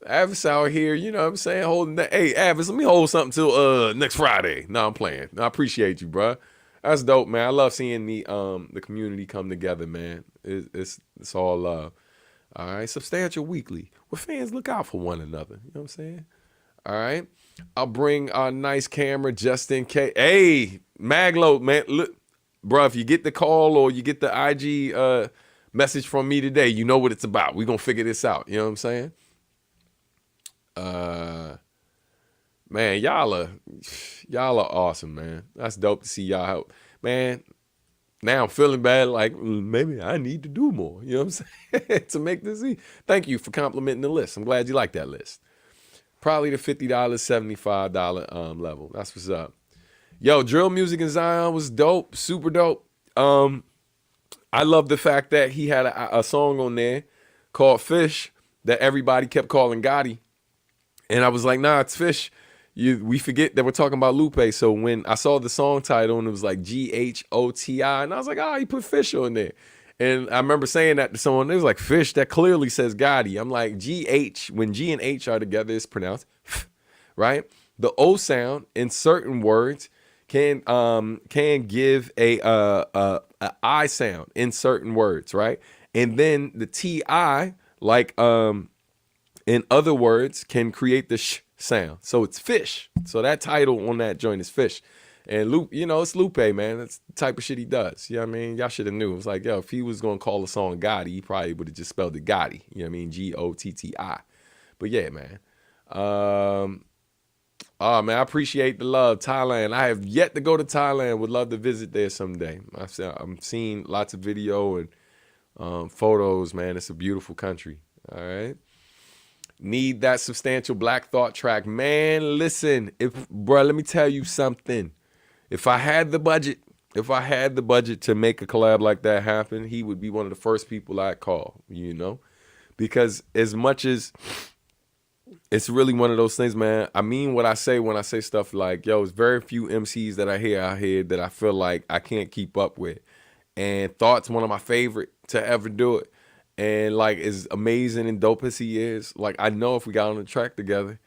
Avis out here, you know what I'm saying? Holding that. Hey, Avis, let me hold something till next Friday. No, I'm playing. I appreciate you, bro. That's dope, man. I love seeing the community come together, man. It's all love. All right, Substantial Weekly, where fans look out for one another. You know what I'm saying? All right. I'll bring a nice camera just in case. Hey, Maglo, man, look, bro, if you get the call or you get the IG message from me today, you know what it's about. We're going to figure this out. You know what I'm saying? Man, y'all are awesome, man. That's dope to see y'all help. Man, now I'm feeling bad, like maybe I need to do more. You know what I'm saying? To make this easy. Thank you for complimenting the list. I'm glad you like that list. Probably the $50, $75 level. That's what's up. Yo, drill music in Zion was dope, super dope. I love the fact that he had a song on there called Fish that everybody kept calling Gotti. And I was like, nah, it's Fish. We forget that we're talking about Lupe. So when I saw the song title and it was like Ghoti, and I was like, he put Fish on there. And I remember saying that to someone. It was like, Fish, that clearly says Gotti. I'm like, GH, when G and H are together, it's pronounced right? The O sound in certain words can give a I sound in certain words, right? And then the TI, like in other words, can create the sh sound. So it's Fish. So that title on that joint is Fish. And Lupe, it's Lupe, man. That's the type of shit he does. You know what I mean? Y'all should have knew. It was like, yo, if he was going to call a song Gotti, he probably would have just spelled it Gotti. You know what I mean? Gotti. But yeah, man. Man, I appreciate the love. Thailand. I have yet to go to Thailand. Would love to visit there someday. I'm seeing lots of video and photos, man. It's a beautiful country. All right. Need that substantial Black Thought track. Man, listen, let me tell you something. If I had the budget to make a collab like that happen, he would be one of the first people I'd call, because as much as it's really one of those things, man, I mean what I say when I say stuff like, yo, it's very few MCs that I hear out here that I feel like I can't keep up with. And Thought's one of my favorite to ever do it. And like, as amazing and dope as he is, like, I know if we got on the track together,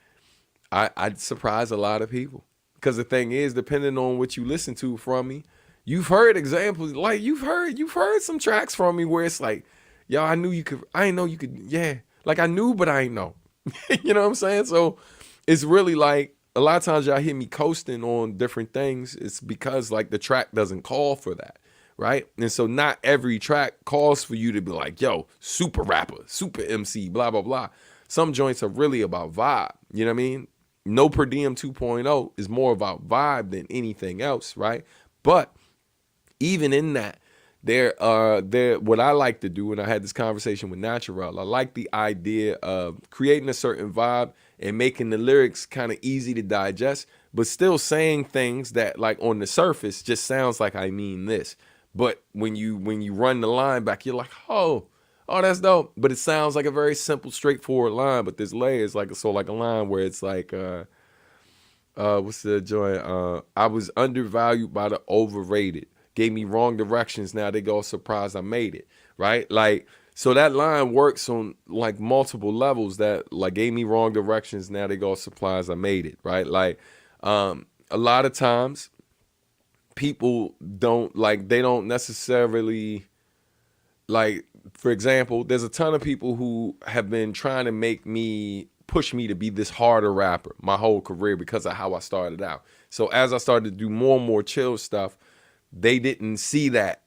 I'd surprise a lot of people. Because the thing is, depending on what you listen to from me, you've heard examples, like you've heard some tracks from me where it's like, yo, I didn't know you could, yeah. Like I knew, but I ain't know. You know what I'm saying? So it's really like, a lot of times y'all hear me coasting on different things. It's because like the track doesn't call for that. Right? And so not every track calls for you to be like, yo, super rapper, super MC, blah, blah, blah. Some joints are really about vibe. You know what I mean? No Per Diem 2.0 is more about vibe than anything else, right? But even in that, what I like to do, and I had this conversation with Natural, I like the idea of creating a certain vibe and making the lyrics kind of easy to digest, but still saying things that like on the surface just sounds like I mean this. But when you run the line back, you're like, oh, that's dope. But it sounds like a very simple, straightforward line. But there's layers, like a line where it's like, what's the joint? I was undervalued by the overrated. Gave me wrong directions. Now they go surprised I made it. Right? Like, so that line works on like multiple levels. That like gave me wrong directions. Now they go surprised I made it. Right? Like, a lot of times, people they don't necessarily, like, for example, there's a ton of people who have been trying to push me to be this harder rapper my whole career because of how I started out. So as I started to do more and more chill stuff, they didn't see that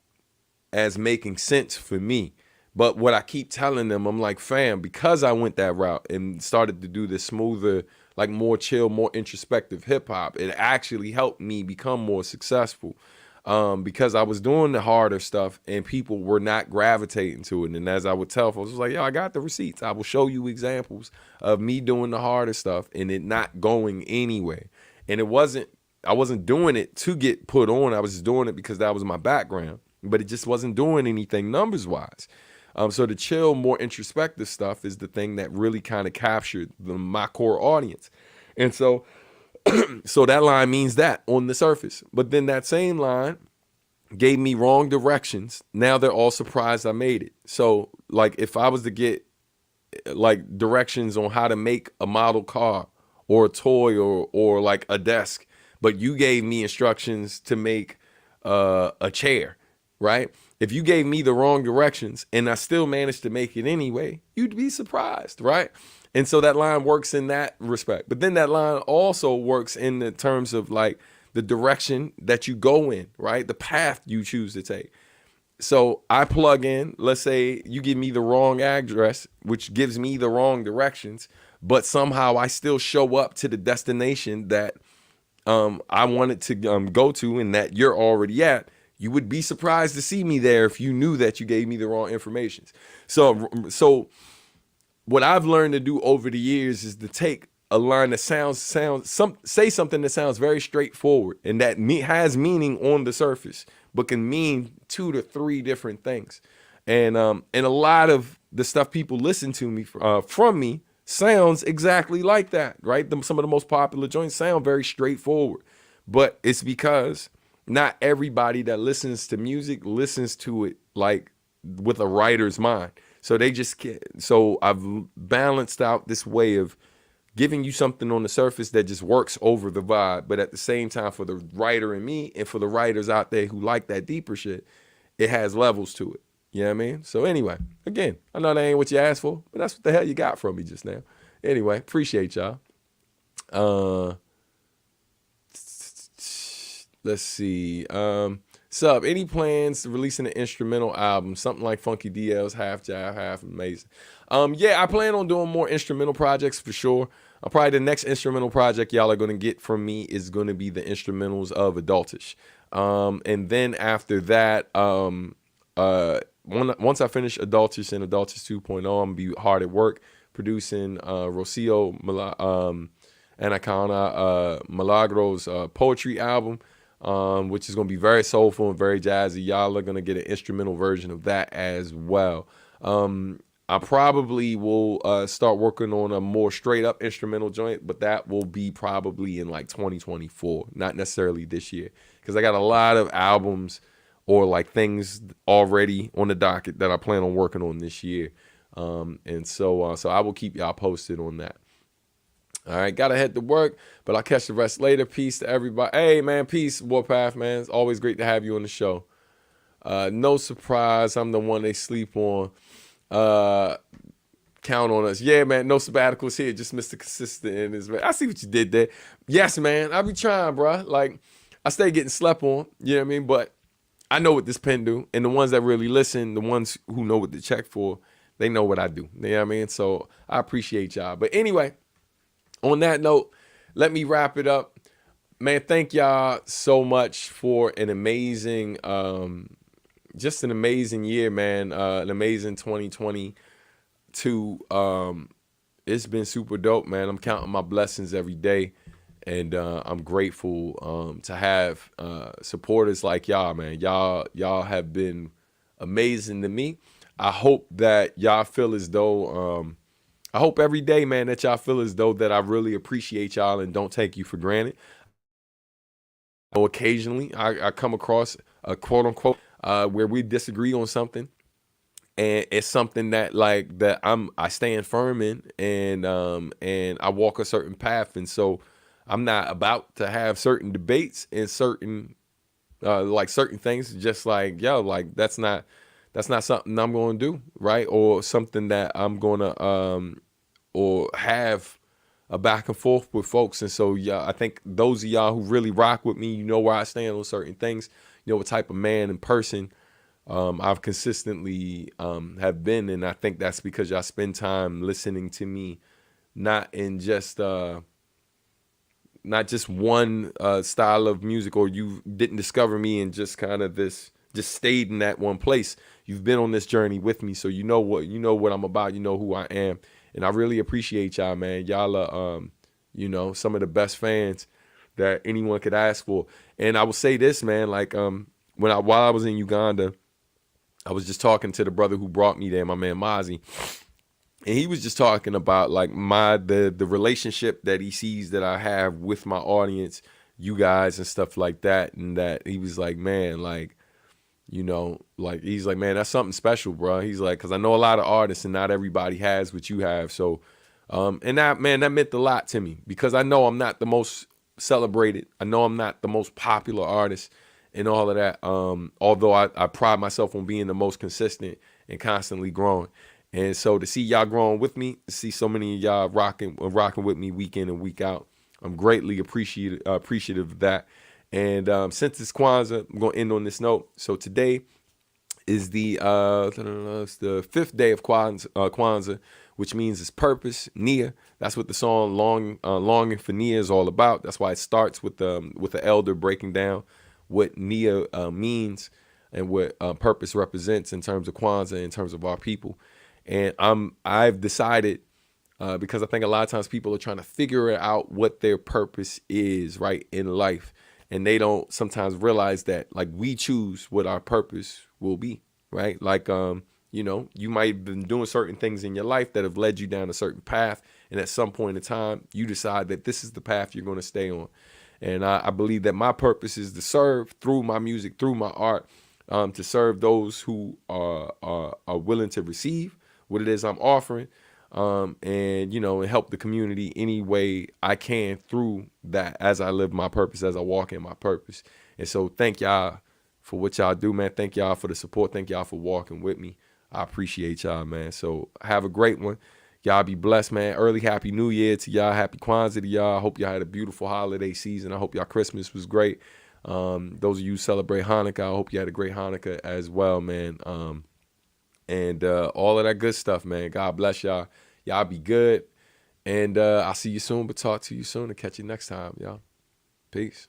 as making sense for me. But what I keep telling them, I'm like, fam, because I went that route and started to do this smoother, like more chill, more introspective hip hop, it actually helped me become more successful. Because I was doing the harder stuff and people were not gravitating to it. And as I would tell folks, I was like, yo, I got the receipts. I will show you examples of me doing the harder stuff and it not going anywhere. And I wasn't doing it to get put on. I was just doing it because that was my background, but it just wasn't doing anything numbers wise. So the chill, more introspective stuff is the thing that really kind of captured my core audience. And so that line means that on the surface. But then that same line gave me wrong directions. Now they're all surprised I made it. So like if I was to get like directions on how to make a model car or a toy or like a desk, but you gave me instructions to make a chair, right? If you gave me the wrong directions and I still managed to make it anyway, you'd be surprised, right? And so that line works in that respect. But then that line also works in the terms of like the direction that you go in, right? The path you choose to take. So I plug in, let's say you give me the wrong address, which gives me the wrong directions, but somehow I still show up to the destination that I wanted to go to and that you're already at. You would be surprised to see me there if you knew that you gave me the wrong information. So what I've learned to do over the years is to take a line that say something that sounds very straightforward and that has meaning on the surface, but can mean 2 to 3 different things. And a lot of the stuff people listen to me from me sounds exactly like that, right? Some of the most popular joints sound very straightforward, but it's because not everybody that listens to music listens to it like with a writer's mind. So they just can't. So I've balanced out this way of giving you something on the surface that just works over the vibe, but at the same time, for the writer in me and for the writers out there who like that deeper shit, it has levels to it. You know what I mean? So anyway, again, I know that ain't what you asked for, but that's what the hell you got from me just now. Anyway, appreciate y'all. Let's see. Sub, any plans to releasing an instrumental album, something like Funky DL's Half Jive, Half Amazing? Yeah, I plan on doing more instrumental projects for sure. Probably the next instrumental project y'all are going to get from me is going to be the instrumentals of Adultish. And then after that, once I finish Adultish and Adultish 2.0, I'm going to be hard at work producing Rocio Anacana Malagro's poetry album, which is going to be very soulful and very jazzy. Y'all are going to get an instrumental version of that as well. I probably will start working on a more straight up instrumental joint, but that will be probably in like 2024, not necessarily this year, because I got a lot of albums or like things already on the docket that I plan on working on this year. And so I will keep y'all posted on that. All right, gotta head to work, but I'll catch the rest later. Peace to everybody. Hey, man, peace, Warpath, man. It's always great to have you on the show. No surprise, I'm the one they sleep on. Count on us. Yeah, man, no sabbaticals here, just Mr. Consistent in his. I see what you did there. Yes, man, I be trying, bro. Like, I stay getting slept on, you know what I mean? But I know what this pen do, and the ones that really listen, the ones who know what to check for, they know what I do. You know what I mean? So I appreciate y'all. But anyway, on that note, let me wrap it up. Man, thank y'all so much for an amazing, just an amazing year, man. An amazing 2022. It's been super dope, man. I'm counting my blessings every day. And I'm grateful to have supporters like y'all, man. Y'all have been amazing to me. I hope that y'all feel as though, I hope every day, man, that y'all feel as though that I really appreciate y'all and don't take you for granted. Occasionally, I come across a quote unquote where we disagree on something, and it's something that like that I stand firm in, and I walk a certain path, and so I'm not about to have certain debates and certain like certain things. Just like, yo, like that's not something I'm going to do, right? Or something that I'm going to or have a back and forth with folks. And so, yeah, I think those of y'all who really rock with me, you know where I stand on certain things. You know what type of man and person I've consistently have been. And I think that's because y'all spend time listening to me, not in just not just one style of music, or you didn't discover me in just kind of this, just stayed in that one place. You've been on this journey with me, so you know what I'm about, you know who I am. And I really appreciate y'all, man. Y'all are you know, some of the best fans that anyone could ask for. And I will say this, man, like while I was in Uganda, I was just talking to the brother who brought me there, my man Mozzie. And he was just talking about like the relationship that he sees that I have with my audience, you guys and stuff like that. And that he was like, man, like, you know, like, he's like, man, that's something special, bro. He's like, because I know a lot of artists and not everybody has what you have. So, and that, man, that meant a lot to me, because I know I'm not the most celebrated. I know I'm not the most popular artist and all of that. Although I pride myself on being the most consistent and constantly growing. And so to see y'all growing with me, to see so many of y'all rocking with me week in and week out, I'm greatly appreciative of that. And since it's Kwanzaa, I'm gonna end on this note. So today is it's the 5th day of Kwanzaa, which means it's purpose, Nia. That's what the song "Longing for Nia" is all about. That's why it starts with the elder breaking down what Nia means and what purpose represents in terms of Kwanzaa, in terms of our people. And I've decided, because I think a lot of times people are trying to figure out what their purpose is, right, in life. And they don't sometimes realize that, like, we choose what our purpose will be, right? Like, you might have been doing certain things in your life that have led you down a certain path. And at some point in time, you decide that this is the path you're going to stay on. And I believe that my purpose is to serve through my music, through my art, to serve those who are willing to receive what it is I'm offering, and help the community any way I can through that as I live my purpose, as I walk in my purpose. And so thank y'all for what y'all do, man. Thank y'all for the support. Thank y'all for walking with me. I appreciate y'all, man. So have a great one. Y'all be blessed, man. Early Happy New Year to y'all. Happy Kwanzaa to y'all. I hope y'all had a beautiful holiday season. I hope y'all Christmas was great. Those of you who celebrate Hanukkah, I hope you had a great Hanukkah as well, man. And all of that good stuff, man. God bless y'all. Y'all be good. And I'll see you soon, but talk to you soon and catch you next time, y'all. Peace.